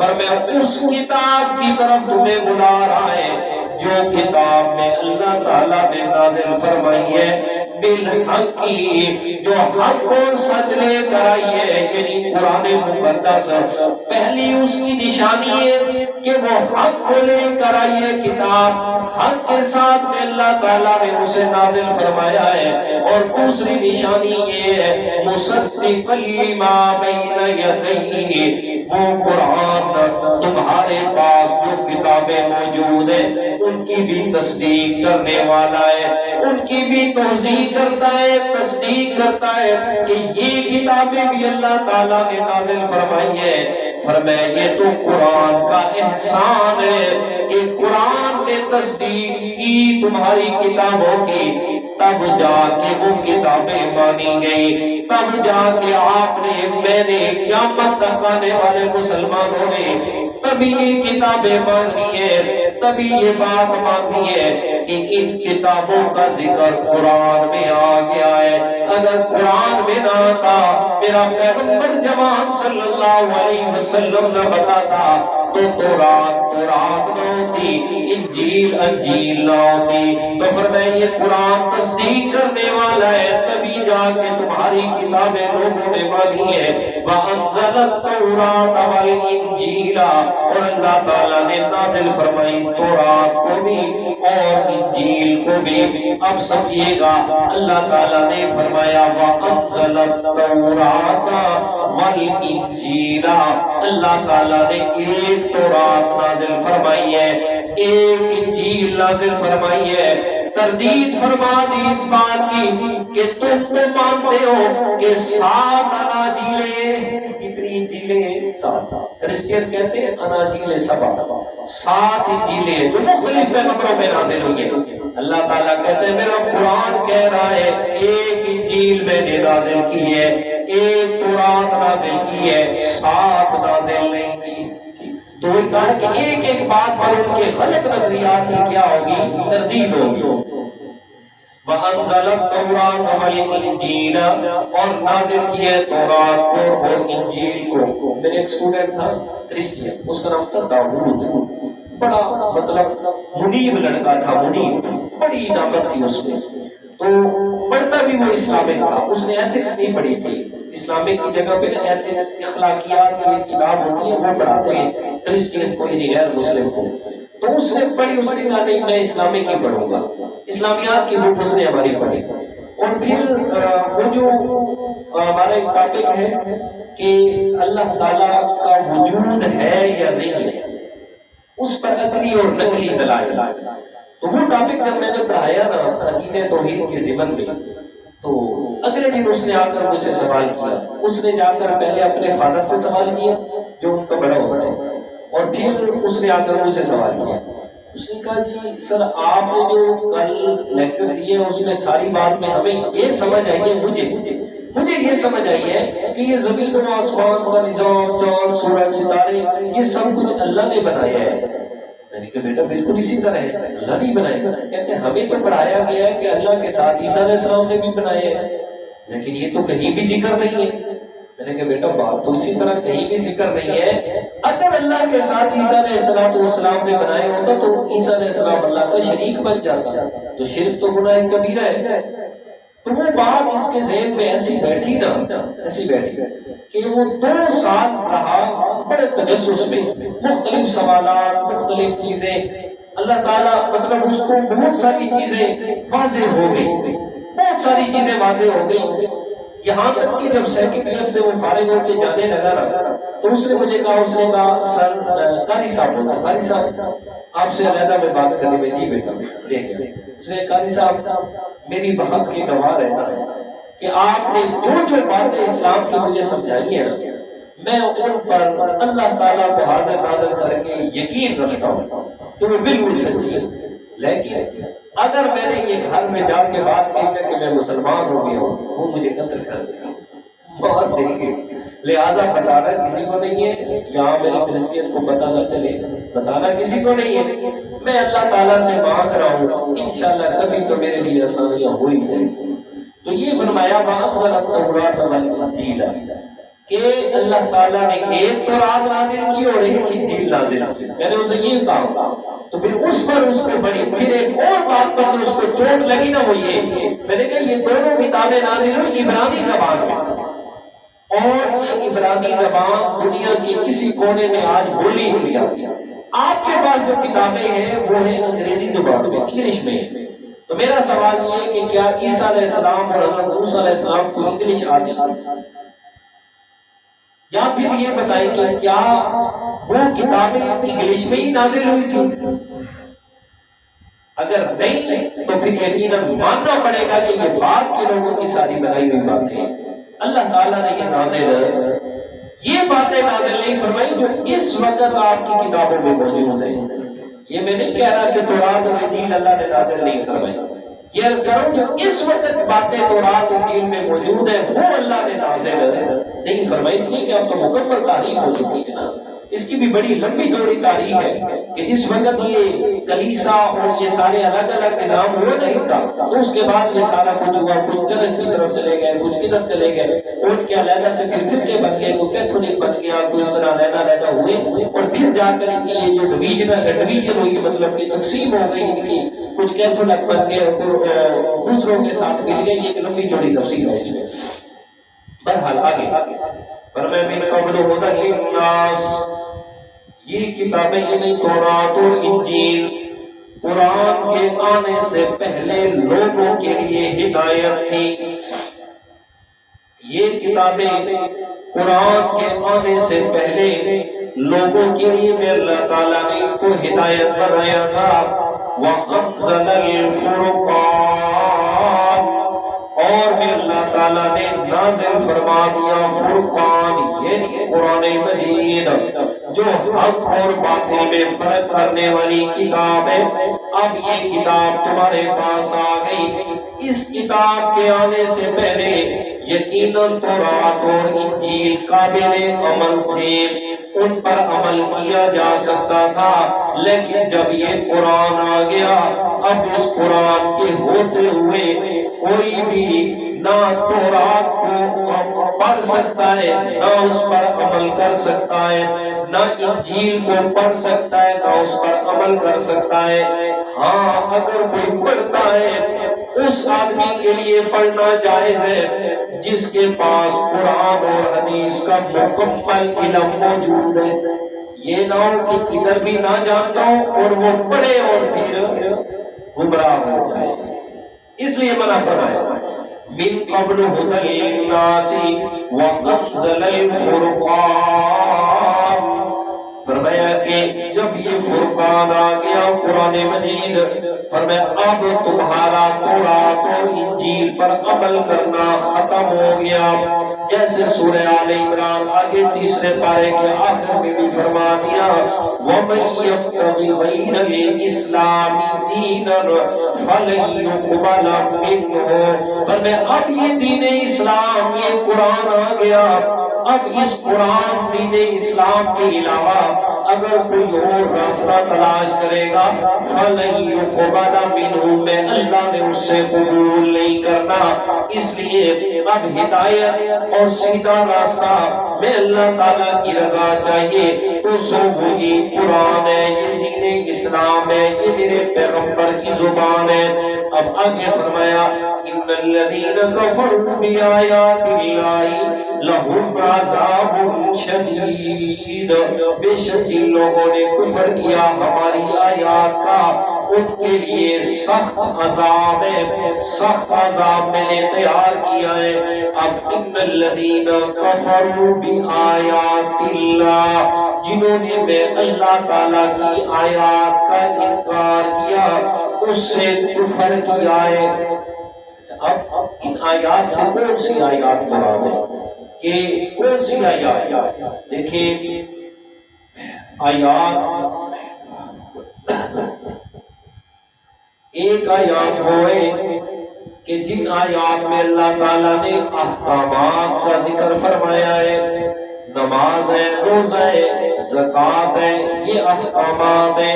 فرمایا اس کتاب کی طرف تمہیں بلا رہا ہے جو کتاب میں اللہ تعالیٰ نے نازل فرمائی ہے، بالحق کی، جو حق اور سچ لے کر آئی ہے، یعنی قرآن مقدس۔ پہلی اس کی نشانی ہے کہ وہ حق کو لے کر آئی ہے، کتاب حق کے ساتھ میں اللہ تعالیٰ نے اسے نازل فرمایا ہے۔ اور دوسری نشانی یہ ہے مصدقا لما بین یدیہ، وہ قرآن تمہارے پاس جو کتابیں موجود ہیں ان کی بھی تصدیق کرنے والا ہے، ان کی بھی توضیح کرتا ہے، تصدیق کرتا ہے کہ یہ کتابیں بھی اللہ تعالیٰ نے نازل فرمائی ہے۔ فرمایا یہ تو قرآن کا احسان ہے کہ قرآن نے تصدیق کی تمہاری کتابوں کی، تب جا کے وہ کتابیں مانی گئی، تب جا کے آپ نے، میں نے، قیامت تک آنے والے مسلمانوں نے تبھی یہ کتابیں مانی ہے، تبھی یہ بات مانی ہے کہ ان کتابوں کا ذکر قرآن میں آ گیا ہے۔ اگر قرآن میں نہ آتا، میرا پیغمبر جوان صلی اللہ علیہ وسلم نہ بتاتا تو تورات نہ ہوتی، انجیل نہ ہوتی۔ تو فرمایا یہ قرآن تصدیق کرنے والا ہے، تبھی جا کے تمہاری کتابیں لوگوں نے مانی ہے۔ وَأَنزَلَ التَّوْرَاةَ وَالْإِنجِيلَ، اور اللہ تعالیٰ نے نازل فرمائی تورات کو بھی اور انجیل کو بھی۔ اب سمجھیے گا، اللہ تعالیٰ نے فرمایا وَأَنزَلَ التَّوْرَاةَ وَالْإِنجِيلَ، اللہ تعالیٰ نے ایک تورات نازل فرمائی ہے، ایک انجیل نازل فرمائی ہے۔ تردید فرما دی اس بات کی کہ تم تو مانتے ہو کہ 7 اناجیلیں، کتنی انجیلیں؟ 7۔ کرسچین کہتے ہیں اناجیلیں 7 انجیلیں جو مختلف پیغمبروں میں نازل ہوئی ہیں۔ اللہ تعالیٰ کہتے ہیں میرا قرآن کہہ رہا ہے ایک انجیل میں نے نازل کی ہے، ایک تورات نازل کی ہے، 7 نازل نہیں کی۔ تو وہ کہا کہ ایک ایک بات پر ان کے غلط نظریات کی کیا ہوگی؟ تردید ہوگی۔ وَأَنزَلَ التَّوْرَاةَ وَالْإِنجِيلَ، اور نازل کیا تورات کو اور انجیل کو۔ میرے ایک اسٹوڈنٹ تھا کرسچین، اس کا نام تھا داؤد، بڑا مطلب منیب لڑکا تھا، منیب، بڑی نعمت تھی اس میں۔ تو پڑھتا بھی وہ اسلامک تھا، اس نے ایتھکس نہیں پڑھی تھی۔ اسلامک کی جگہ پہ ایتھکس، اخلاقیات کی کتاب ہوتی ہے وہ پڑھاتے ہیں کرسچین کوئی نہیں، غیر مسلم کو۔ تو اس نے پڑھی، اس نے کہا نہیں میں اسلامک ہی پڑھوں گا، اسلامیات کی بک اس نے ہماری پڑھی۔ اور پھر وہ جو ہمارا ایک ٹاپک ہے کہ اللہ تعالیٰ کا وجود ہے یا نہیں ہے، اس پر عقلی اور نقلی دلائل۔ تو وہ ٹاپک جب میں نے پڑھایا نا عقیدہ توحید کے ضمن میں، تو اگلے دن اس نے آ کر مجھ سے سوال کیا۔ اس نے جا کر پہلے اپنے فادر سے سوال کیا جو ان کا بڑا ہوتا ہے، اور پھر اس نے آ کر مجھ سے سوال کیا۔ اس نے کہا جی سر آپ نے جو کل لیکچر دیے اس میں ساری بات میں ہمیں یہ سمجھ آئی ہے، مجھے یہ سمجھ آئی ہے کہ یہ زمین و آسمان کا نظام، چاند سورج ستارے، یہ سب کچھ اللہ نے بنایا ہے۔ میں نے کہا بیٹا بالکل اسی طرح ہے، اللہ نہیں بنایا۔ کہتے ہیں ہمیں تو پڑھایا گیا ہے کہ اللہ کے ساتھ عیسیٰ علیہ السلام نے بھی بنایا ہے، لیکن یہ تو کہیں بھی ذکر نہیں ہے۔ میں نے کہا بیٹا بات تو اسی طرح کہیں بھی ذکر نہیں ہے۔ اگر اللہ کے ساتھ عیسیٰ علیہ السلام نے بنایا ہوتا تو عیسیٰ علیہ السلام اللہ کا شریک بن جاتا، تو شرک تو گناہ کبیرہ ہے۔ تو وہ بات اس کے ذہن میں ایسی بیٹھی نا، ایسی بیٹھی کہ وہ 2 سال رہا بڑے تجسس میں، مختلف سوالات، مختلف چیزیں، اللہ تعالیٰ مطلب اس کو بہت ساری چیزیں واضح ہو گئی، بہت ساری چیزیں واضح ہو گئی، یہاں تک کہ جب سیکنڈ ایئر سے وہ فارغ ہو کے جانے لگا رہا تو اس نے مجھے کہا سر قاری صاحب ہوتا، قاری صاحب آپ سے علیحدہ میں بات کرنے میں، جی بیٹا لے گیا۔ اس نے قاری صاحب میری بات کی گواہ رہنا کہ آپ نے جو باتیں اسلام کی مجھے سمجھائی ہیں میں ان پر اللہ تعالیٰ کو حاضر ناظر کر کے یقین رکھتا ہوں کہ وہ بالکل سچی ہے، لیکن اگر میں نے یہ گھر میں جا کے بات کی کہ میں مسلمان ہو گیا ہوں، وہ مجھے قتل کر دیا، بہت دیکھیے، لہٰذا بتانا کسی کو نہیں ہے، یہاں میری کرسچیت کو پتہ نہ چلے، بتانا کسی کو نہیں ہے، میں اللہ تعالیٰ سے مانگ رہا ہوں، انشاءاللہ کبھی تو میرے لیے آسانیاں ہو ہی جائیں گی۔ تو یہ فرمایا وَأَنزَلَ التَّوْرَاةَ وَالْإِنجِيلَ کہ اللہ تعالیٰ نے ایک تورات نازل کی اور ایک انجیل نازل کی، میں نے اسے یہ کہا، تو پھر اس پر اس کو بڑی، پھر ایک اور بات پر جو اس کو چوٹ لگی نا وہ یہ، میں نے کہا یہ دونوں کتابیں نازل ہوئی عبرانی زبان میں، اور یہ عبرانی زبان دنیا کے کسی کونے میں آج بولی نہیں جاتی، آپ کے پاس جو کتابیں ہیں وہ ہیں انگریزی زبان میں، انگلش میں۔ تو میرا سوال یہ ہے کہ کیا عیسیٰ علیہ السلام اور حضرت موسیٰ علیہ السلام کو انگلش آتی تھی؟ یا پھر یہ بتائیں کہ کیا وہ کتابیں انگلش میں ہی نازل ہوئی تھی؟ اگر نہیں تو پھر یقیناً ماننا پڑے گا کہ یہ بات کے لوگوں کی ساری بنائی ہوئی باتیں ہیں۔ اللہ تعالیٰ نے یہ باتیں نازل نہیں فرمائی جو اس وقت آپ کی کتابوں میں موجود ہیں۔ یہ میں نہیں کہہ رہا کہ تورات اور انجیل اللہ نے نازل نہیں فرمائی، یہ عرض کروں جو اس وقت باتیں تورات انجیل میں موجود ہیں وہ اللہ نے نازل نہیں فرمائی، اس لیے کہ اب تو مکمل تاریخ ہو چکی ہے نا۔ اس کی بھی بڑی لمبی چوڑی تاریخ ہے کہ جس وقت یہ کلیسا اور یہ سارے الگ الگ نظام ہوئے نا ان کا، تو اس کے بعد یہ سارا کچھ ہوا، کچھ چرچ کی طرف چلے گئے، کچھ کدھر چلے گئے، اور کیا علیحدہ سے پھر فرقے بن گئے، کوئی کیتھولک بن گیا، کوئی اس طرح علیحدہ ہوئے، اور پھر جا کر ان کی یہ جو ڈویژن ہوئی، مطلب کہ تقسیم ہو گئی ان کی، کچھ کیتھولک بن گئے اور دوسروں کے ساتھ مل گئے، یہ ایک لمبی چوڑی تفصیل ہے اس میں۔ بہرحال آگے فرمایا من قبل ھدی للناس، یہ کتابیں یعنی تورات اور انجیل قرآن کے آنے سے پہلے لوگوں کے لیے ہدایت تھی۔ یہ کتابیں قرآن کے آنے سے پہلے لوگوں کے لیے میں اللہ تعالیٰ نے ان کو ہدایت بنایا تھا۔ وَأَنزَلَ الْفُرْقَانَ، اور میں اللہ تعالیٰ نے نازل فرما دیا فرقان، یعنی قرآن مجید جو حق اور باطل میں فرق کرنے والی کتاب ہے۔ اب یہ کتاب تمہارے پاس آ گئی، اس کتاب کے آنے سے پہلے یقیناً تورات اور انجیل قابل عمل تھے، ان پر عمل کیا جا سکتا تھا، لیکن جب یہ قرآن آ گیا اب اس قرآن کے ہوتے ہوئے کوئی بھی نہ تورات کو پڑھ سکتا ہے، نہ اس پر عمل کر سکتا ہے، نہ انجیل کو پڑھ سکتا ہے، نہ اس پر عمل کر سکتا ہے۔ ہاں اگر کوئی پڑھتا ہے اس آدمی کے لیے پڑھنا جائز ہے جس کے پاس قرآن اور حدیث کا مکمل علم موجود ہے، یہ نہ ہو کہ ادھر بھی نہ جانتا ہوں اور وہ پڑھے اور پھر گمراہ ہو جائے، اس لیے منع فرمایا من قبل ھدی للناس وانزل الفرقان، فرمایا کہ جب یہ فرقان آ گیا قرآن مجید، فرمایا اب تمہارا تورات اور انجیل پر عمل کرنا ختم ہو گیا، جیسے سورہ آل عمران آگے تیسرے پارے کے آخر میں بھی فرما دیا وَمَن يَبْتَغِ غَيْرَ الْإِسْلَامِ دِينًا فَلَن يُقْبَلَ مِنْهُ، فرمایا اب یہ دین اسلام، یہ قرآن آ گیا، اب اس قرآن دین اسلام کے علاوہ اگر کوئی اور راستہ تلاش کرے گا فَلَن يُقْبَلَ مِنْهُ، میں اللہ نے اس سے قبول نہیں کرنا۔ اس لیے اب ہدایت اور سیدھا راستہ میں اللہ تعالیٰ کی رضا چاہیے تو سو وہی قرآن ہے، یہ دین اسلام ہے، یہ میرے پیغمبر کی زبان ہے۔ اب آگے فرمایا ان الذین کفروا بآیات اللہ لہم عذاب شدید، بے شک جن لوگوں نے کفر کیا ہماری آیات کا ان کے لیے سخت عذاب ہے، سخت عذاب میں نے تیار کیا ہے۔ اب ان الذین کفروا بآیات اللہ، جنہوں نے میں اللہ تعالیٰ کی آیات کا انکار کیا اس سے کفر کیا ہے۔ اب ان آیات سے کون سی آیات مراد ہے کہ کون سی آیات؟ دیکھیں آیات ایک آیات ہوئے کہ جن آیات میں اللہ تعالیٰ نے احکامات کا ذکر فرمایا ہے، نماز ہے، روزہ ہے، زکوٰۃ ہے، یہ احکامات ہیں۔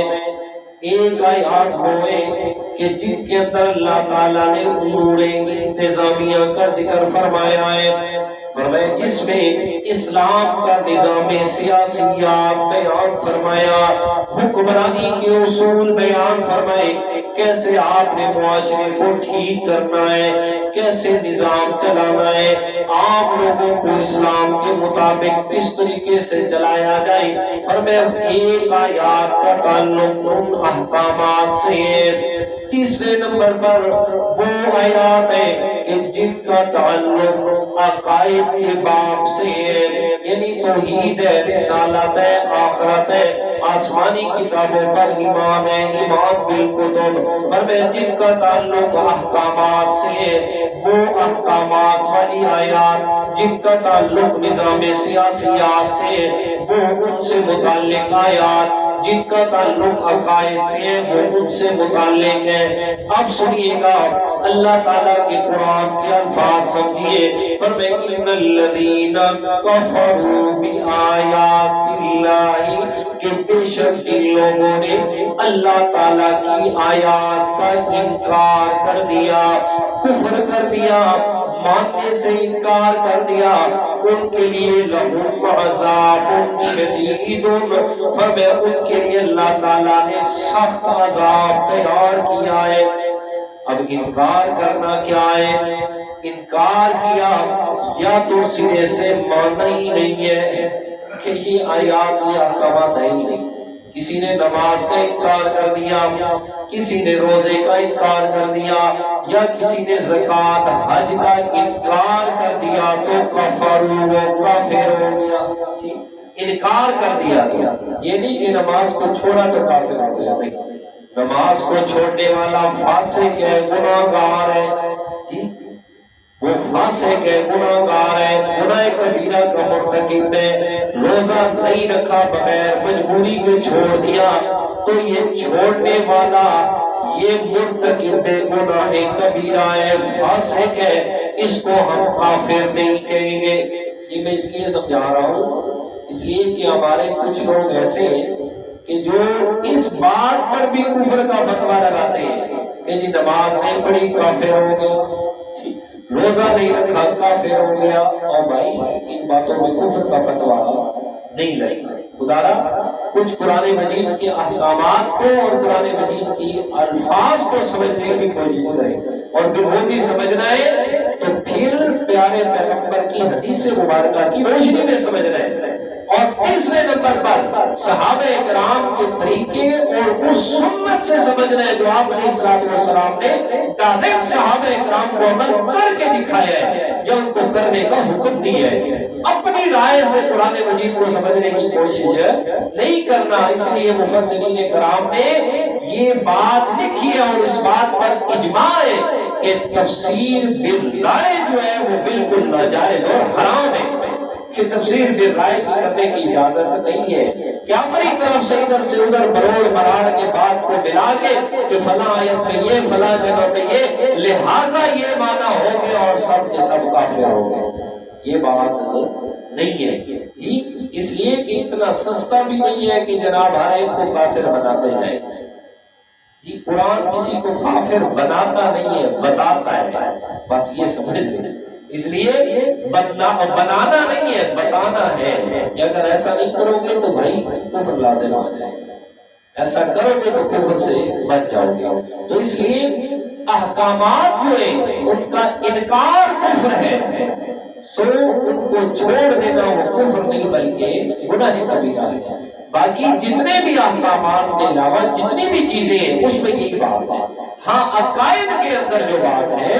ایک آیات ہوئے کہ جن کے اندر اللہ تعالیٰ نے امور انتظامیہ کا ذکر فرمایا ہے، فرمایا جس میں اسلام کا نظام سیاسیات بیان فرمایا، حکمرانی کے اصول بیان فرمائے، کیسے آپ نے معاشرے کو ٹھیک کرنا ہے، کیسے نظام چلانا ہے، عام لوگوں کو اسلام کے مطابق کس طریقے سے چلایا جائے۔ اور میں ایک آیات کا تعلق ان احکامات سے ہے۔ تیسرے نمبر پر وہ آیات ہے کہ جن کا تعلق عقائد کے باب سے ہے، یعنی توحید ہے، رسالت ہے، آخرت ہے، آسمانی کتابوں پر ایمان ہے، ایمان بالکتب، فرمایا جن کا تعلق احکامات سے ہے، وہ احکامات والی آیات، جن کا تعلق نظام سیاسیات سے ہے، وہ ان سے متعلق آیات، جن کا تعلق عقائد سے ہے، وہ ان سے متعلق ہے۔ اب سنیے گا اللہ تعالیٰ کے قرآن کے الفاظ سمجھیے، فرمایا ان الذین کفروا بآیات اللہ، کہ بے شک جن لوگوں نے اللہ تعالیٰ کی آیات کا انکار کر دیا، کفر کر دیا، ماننے سے انکار کر دیا، ان کے لیے لہم عذاب شدید، فرمایا ان کے لیے اللہ تعالیٰ نے سخت عذاب تیار کیا ہے۔ اب انکار کرنا کیا ہے؟ انکار کیا یا تو سرے سے ماننا ہی نہیں ہے کہ یہ آیات یہ احکامات ہے ہی نہیں۔ کسی نے نماز کا انکار کر دیا، کسی نے روزے کا انکار کر دیا، یا کسی نے زکوٰۃ حج کا انکار کر دیا تو کفروا، وہ کافر ہو گیا۔ انکار کر دیا تو یہ نہیں کہ نماز کو چھوڑا تو کافر ہو گیا، نہیں، نماز کو چھوڑنے والا فاسق ہے، گناہگار ہے، جی وہ فاسق ہے، گناہگار ہے، گناہ کبیرہ کا مرتکب ہے، روزہ نہیں رکھا بغیر مجبوری کو چھوڑ دیا تو یہ چھوڑنے والا یہ مرتکب گناہ کبیرہ ہے، فاسق ہے، اس کو ہم کافر نہیں کہیں گے۔ یہ میں اس لیے سمجھا رہا ہوں، اس لیے کہ ہمارے کچھ لوگ ایسے ہیں کہ جو اس بات پر بھی کفر کا فتویٰ لگاتے ہیں کہ جی نماز نہیں پڑھی کافر ہو گئی، روزہ نہیں رکھا کافر ہو گیا، اور بھائی ان باتوں میں کفر کا فتویٰ نہیں لگتا۔ خدا را کچھ قرآن مجید کے احکامات کو اور قرآن مجید کی الفاظ کو سمجھنے کی کوشش کریں، اور پھر وہ بھی سمجھنا ہے تو پھر پیارے پیغمبر کی حدیث مبارکہ کی روشنی میں سمجھنا ہے۔ اور تیسرے نمبر پر صحابہ کرام کے طریقے اور اس سنت سے سمجھنا ہے جو آپ علیہ السلام نے ڈائریکٹ صحابہ کرام کو عمل کر کے دکھایا ہے یا ان کو کرنے کا حکم دیا ہے۔ اپنی رائے سے قرآن مجید کو سمجھنے کی کوشش نہیں کرنا۔ اس لیے مفسرین کرام نے یہ بات لکھی ہے اور اس بات پر اجماع ہے کہ تفسیر بالرائے جو ہے وہ بالکل ناجائز اور حرام ہے، کہ تفسیر بالرائے کرنے کی اجازت نہیں ہے کہ اپنی طرف سے ادھر سے ادھر بروڑ مرار کے بات کو ملا کے کہ فلاں آیت میں یہ، فلاں جگہ پہ یہ، لہٰذا یہ معنی ہو گیا اور سب کے سب کافر ہو گئے، یہ بات نہیں ہے جی۔ اس لیے کہ اتنا سستا بھی نہیں ہے کہ جناب ہر ایک کو کافر بناتے جائے جی۔ قرآن کسی کو کافر بناتا نہیں ہے، بتاتا ہے، بس یہ سمجھ لیں۔ اس لیے بنانا نہیں ہے، بتانا ہے کہ اگر ایسا نہیں کرو گے تو بھائی کفر لازم آ جائے گا، ایسا کرو گے تو کفر سے بچ جاؤ گے۔ تو اس لیے احکامات جو ہیں ان کا انکار کفر ہے، سو ان کو چھوڑ دینا وہ کفر نہیں بلکہ گناہ کبیرہ ہے۔ باقی جتنے بھی احکامات کے علاوہ جتنی بھی چیزیں ہیں اس میں یہی بات ہے۔ ہاں عقائد کے اندر جو بات ہے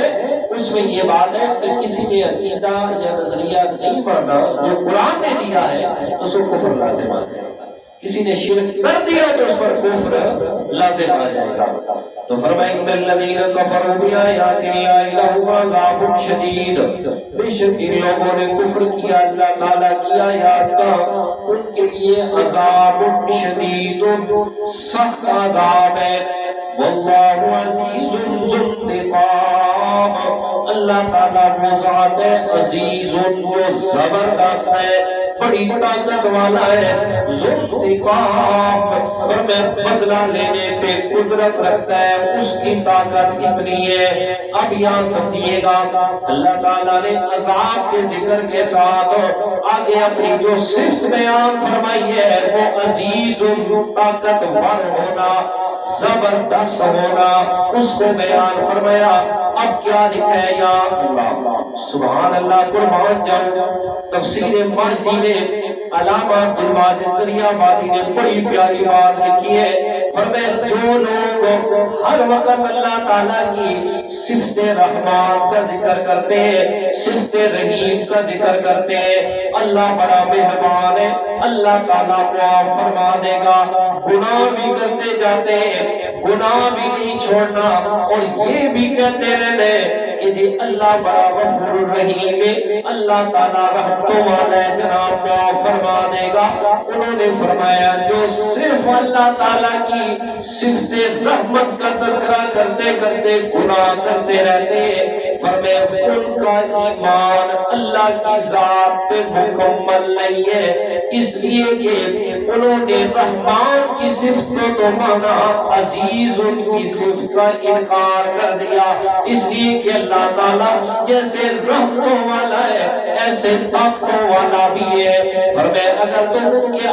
اس میں یہ بات ہے کہ کسی نے عقیدہ یا نظریہ نہیں پڑھنا جو قرآن نے دیا ہے تو اس کو کفر لازم آ جائے گا، کسی نے شرک کر دیا تو اس پر کفر لازم آ جائے گا۔ تو فرمائیں ان الذین کفروا بآیات اللہ لہم عذاب شدید، بے شک جن لوگوں نے کفر کیا اللہ تعالیٰ کی آیات کا ان کے لیے عذاب شدید، سخت عذاب ہے۔ واللہ عزیز ذو انتقام، اللہ تعالیٰ وہ ذات ہے عزیز جو زبردست ہے، بڑی طاقت والا ہے، ذو انتقام فرمایا بدلہ لینے پہ قدرت رکھتا ہے، اس کی طاقت اتنی ہے۔ اب یہاں سمجھیے گا اللہ تعالیٰ نے عذاب کے ذکر کے ساتھ آگے اپنی جو صفت بیان فرمائی ہے وہ عزیز طاقتور ہونا، زبردست ہونا، اس کو بیان فرمایا۔ اب کیا لکھا ہے یا اللہ سبحان اللہ، قربان جاؤ تفسیر ماجدی میں علامہ عبدالماجد دریابادی نے بڑی پیاری بات لکھی ہے، فرمایا جو لوگ ہر وقت اللہ تعالیٰ کی صفت رحمان کا ذکر کرتے ہیں، صفت رحیم کا ذکر کرتے ہیں، اللہ بڑا مہربان ہے، اللہ تعالیٰ معاف فرما دے گا، گناہ بھی کرتے جاتے ہیں، گناہ بھی نہیں چھوڑنا، اور یہ بھی کہتے رہنے کہ جی اللہ بڑا غفور الرحیم ہے، اللہ تعالیٰ رحمتوں والا ہے جناب معاف فرما دے گا۔ انہوں نے فرمایا جو صرف اللہ تعالیٰ کی صفت رحمت کا تذکرہ کرتے کرتے گناہ کرتے رہتے ہیں، فرمایا ان کا ایمان اللہ کی ذات پہ مکمل نہیں ہے، اس لیے کہ انہوں نے رحمان کی صفت کو تو مانا، عزیز ان کی صفت کا انکار کر دیا، اس لیے کہ اللہ تعالیٰ جیسے رحمتوں والا ہے ایسے طاقتوں والا بھی ہے۔ فرمایا اگر تم ان کے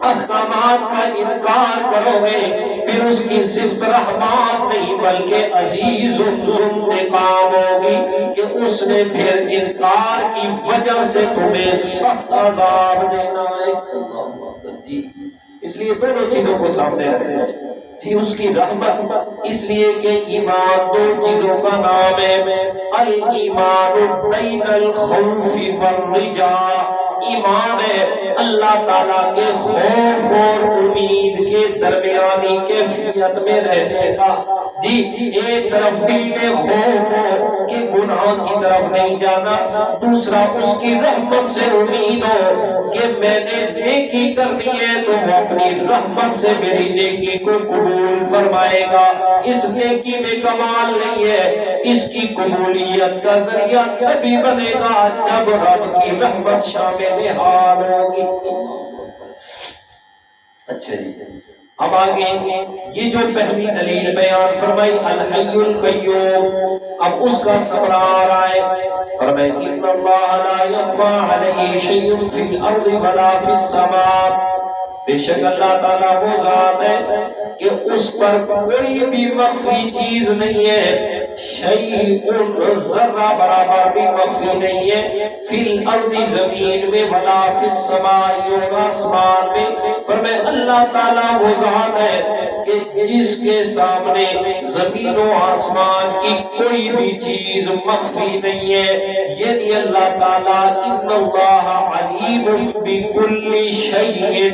احکامات کا انکار کرو گے پھر اس کی صفت رحمان نہیں بلکہ عزیز ذو انتقام ہوگی کہ اس نے پھر انکار کی وجہ سے تمہیں سخت عذاب دینا ہے۔ جی اس لیے دونوں چیزوں کو سامنے رکھتے ہیں جی، اس کی رحمت اس لیے کہ ایمان دو چیزوں کا نام ہے، الایمان بین الخوف والرجاء، ایمان ہے اللہ تعالیٰ کے خوف اور امید کے درمیانی کیفیت میں رہنے کا۔ جی ایک طرف دل میں خوف ہو کہ گناہ کی طرف نہیں جانا، دوسرا اس کی رحمت سے امید ہو کہ میں نے نیکی کرنی ہے تو وہ اپنی رحمت سے میری نیکی کو قبول فرمائے گا۔ اس نیکی میں کمال نہیں ہے، اس کی قبولیت کا ذریعہ تبھی بنے گا جب رب کی رحمت شامل حال ہوگی۔ اچھا جی اب آگے یہ جو پہلی دلیل بیان فرمائی الحی القیوم، اب اس کا ثمرہ آ رہا ہے، فرمایا ان اللہ لا یخفی علیہ شیء فی الارض ولا فی السماء، بے شک اللہ تعالیٰ وہ ذات ہے کہ اس پر کوئی بھی مخفی چیز نہیں ہے، شیء ذرہ برابر بھی مخفی نہیں ہے، فی الارض زمین میں ولا فی السماء اور آسمان میں، فرمایا اللہ تعالیٰ وہ ذات ہے کہ جس کے سامنے زمین و آسمان کی کوئی بھی چیز مخفی نہیں ہے، یعنی اللہ تعالیٰ ان اللہ علیم بکل شیء،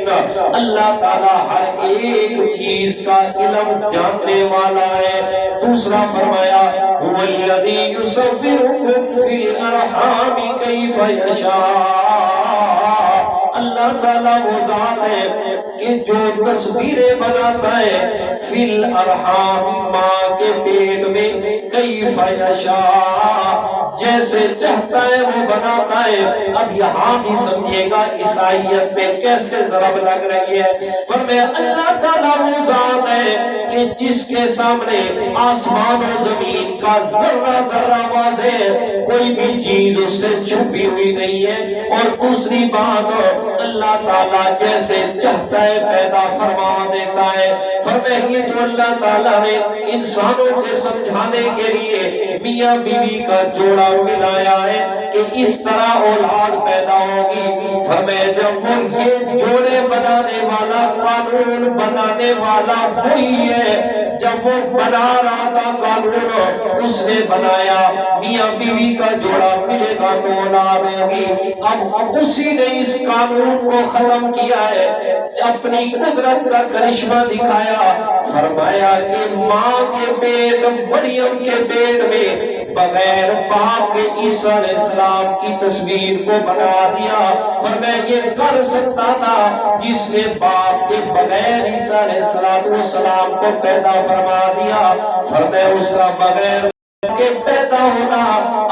اللہ تعالیٰ ہر ایک چیز کا علم جاننے والا ہے۔ دوسرا فرمایا هو الذی یصورکم فی الارحام کیف یشاء، اللہ تعالیٰ وہ ذات ہے کہ جو تصویریں بناتا ہے فی الارحام ماں کے پیٹ میں کیف یشاء، جیسے چاہتا ہے وہ بناتا ہے۔ اب یہاں بھی سمجھیے گا عیسائیت پہ کیسے ضرب لگ رہی ہے، فرمایا اللہ تعالیٰ وہ ذات ہے کہ جس کے سامنے آسمان و زمین کا ذرہ ذرہ واضح ہے، کوئی بھی چیز اس سے چھپی ہوئی نہیں ہے، اور دوسری بات اللہ تعالیٰ جیسے چاہتا ہے پیدا فرما دیتا ہے۔ فرمایا یہ تو اللہ تعالیٰ نے انسانوں کے سمجھانے کے لیے میاں بیوی کا جوڑا ملایا ہے کہ اس طرح اولاد پیدا ہوگی۔ فرمایا جب وہ یہ جوڑے بنانے والا قانون بنانے والا وہی ہے، جب وہ بنا رہا تھا قانون اس نے بنایا میاں بیوی کا جوڑا ملے گا تو اولاد ہوگی، اب اسی نے اس قانون کو ختم کیا ہے، اپنی قدرت کا کرشمہ دکھایا، فرمایا کہ ماں کے پیٹ مریم کے پیٹ میں بغیر باپ کے عیسیٰ علیہ السلام کی تصویر کو بنا دیا۔ فرمایا یہ کر سکتا تھا جس نے باپ کے بغیر عیسیٰ علیہ السلام کو پیدا فرما دیا۔ فرمایا اس کا بغیر کہ پیدا ہونا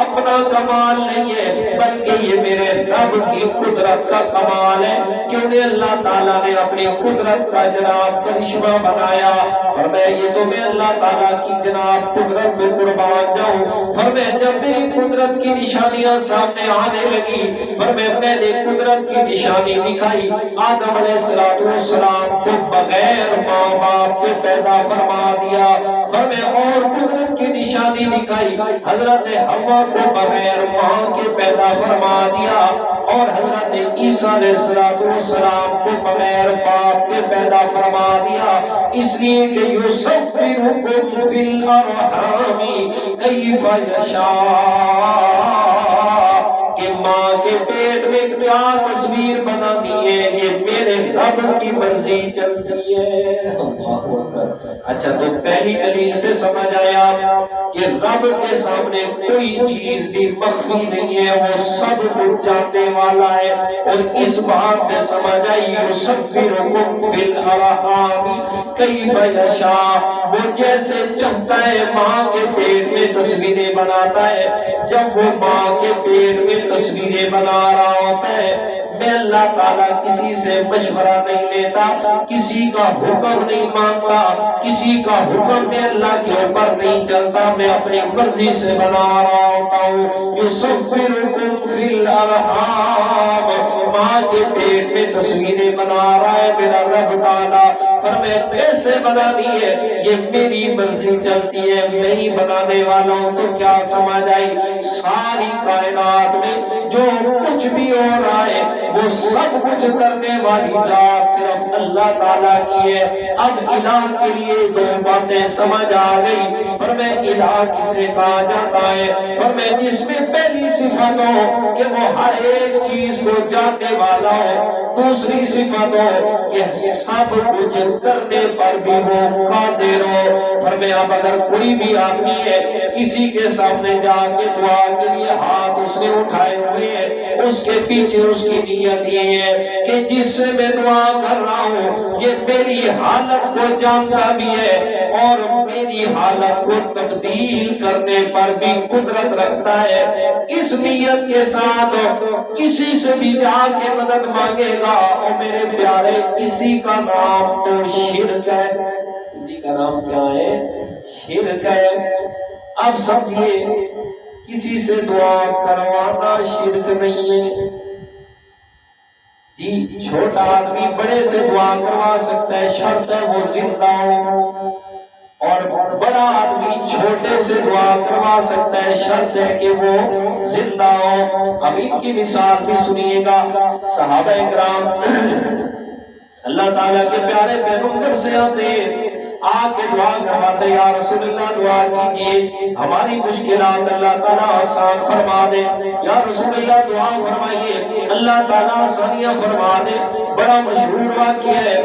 اپنا کمال نہیں ہے، بلکہ یہ میرے رب کی قدرت کا کمال ہے کہ انہیں اللہ تعالیٰ نے اپنی قدرت کا جناب کرشمہ بنایا۔ فرمایا یہ تو میں اللہ تعالیٰ کی جناب قدرت میں قربان جاؤں۔ فرمایا جب میری قدرت کی نشانیاں سامنے آنے لگی، فرمایا میں نے قدرت کی نشانی دکھائی، آدم علیہ السلام کو بغیر ماں باپ کے پیدا فرما دیا۔ فرمایا اور قدرت کی نشانی دکھائی، حضرت حوا کو بغیر ماں کے پیدا فرما دیا، اور حضرت عیسیٰ علیہ السلام کو بغیر باپ کے پیدا فرما دیا۔ اس لیے کہ یصورکم فی الارحام کیف یشاء، کہ ماں کے پیٹ میں کیا تصویر بنانی ہے یہ میرے رب کی مرضی چلتی ہے۔ اچھا تو پہلی دلیل سے سمجھ آیا کہ رب کے سامنے کوئی چیز بھی مخفی نہیں ہے، وہ سب کچھ جاننے والا ہے۔ اور اس بات سے سمجھ آئی یصورکم فی الارحام کیف یشاء، وہ جیسے چاہتا ہے ماں کے پیٹ میں تصویریں بناتا ہے۔ جب وہ ماں کے پیٹ میں تصویریں بنا رہا ہوتا ہے، میں اللہ تعالیٰ کسی سے مشورہ نہیں لیتا، کسی کا حکم نہیں مانتا، کسی کا حکم میں اللہ کے اوپر نہیں چلتا، میں اپنی مرضی سے بنا رہا ہوتا ہوں۔ یصورکم فی الارحام، ماں کے پیٹ میں تصویریں بنا رہا ہے میرا رب تعالیٰ۔ فرمایا کیسے بنانی ہے یہ میری مرضی چلتی ہے، میں ہی بنانے والا ہوں۔ تو کیا سمجھ آئی؟ ساری کائنات میں جو کچھ بھی ہو رہا ہے وہ سب کچھ کرنے والی ذات صرف اللہ تعالیٰ کی ہے۔ اب الہ کے لیے دو باتیں سمجھ آ گئی۔ فرمایا الہ کسے کہا جاتا ہے؟ فرمایا جس میں پہلی صفت ہو کہ وہ ہر ایک چیز کو جاننے والا ہو، دوسری صفت ہو کہ سب کچھ کرنے پر بھی وہ قادر ہو۔ فرمایا اب اگر کوئی بھی آدمی ہے کسی کے سامنے جا کے دعا کے لیے ہاتھ اس نے اٹھائے ہوئے ہیں، اس کے پیچھے اس کی نیت یہ ہے کہ جس سے میں دعا کر رہا ہوں یہ میری حالت کو جانتا بھی ہے اور میری حالت کو تبدیل کرنے پر بھی قدرت رکھتا ہے، اس نیت کے ساتھ کسی سے بھی جا کے مدد مانگے گا، اور میرے پیارے اسی کا نام تو شرک ہے۔ اسی کا نام کیا ہے؟ شرک ہے۔ اب سمجھیے کسی سے دعا کروانا شرک نہیں ہے جی، چھوٹا آدمی بڑے سے دعا کروا سکتا ہے، شرط ہے وہ زندہ ہو، اور بڑا آدمی چھوٹے سے دعا کروا سکتا ہے، شرط ہے کہ وہ زندہ ہو۔ اب ان کی مثال بھی سنیے گا۔ صحابہ کرام اللہ تعالیٰ کے پیارے پیغمبر سے آتے آ کے دعا کرواتے، یا رسول اللہ دعا کیجئے ہماری مشکلات اللہ تعالیٰ آسان فرما دے، یا رسول اللہ دعا فرمائیے اللہ تعالیٰ آسانیاں فرما دے۔ بڑا مشہور واقعہ ہے،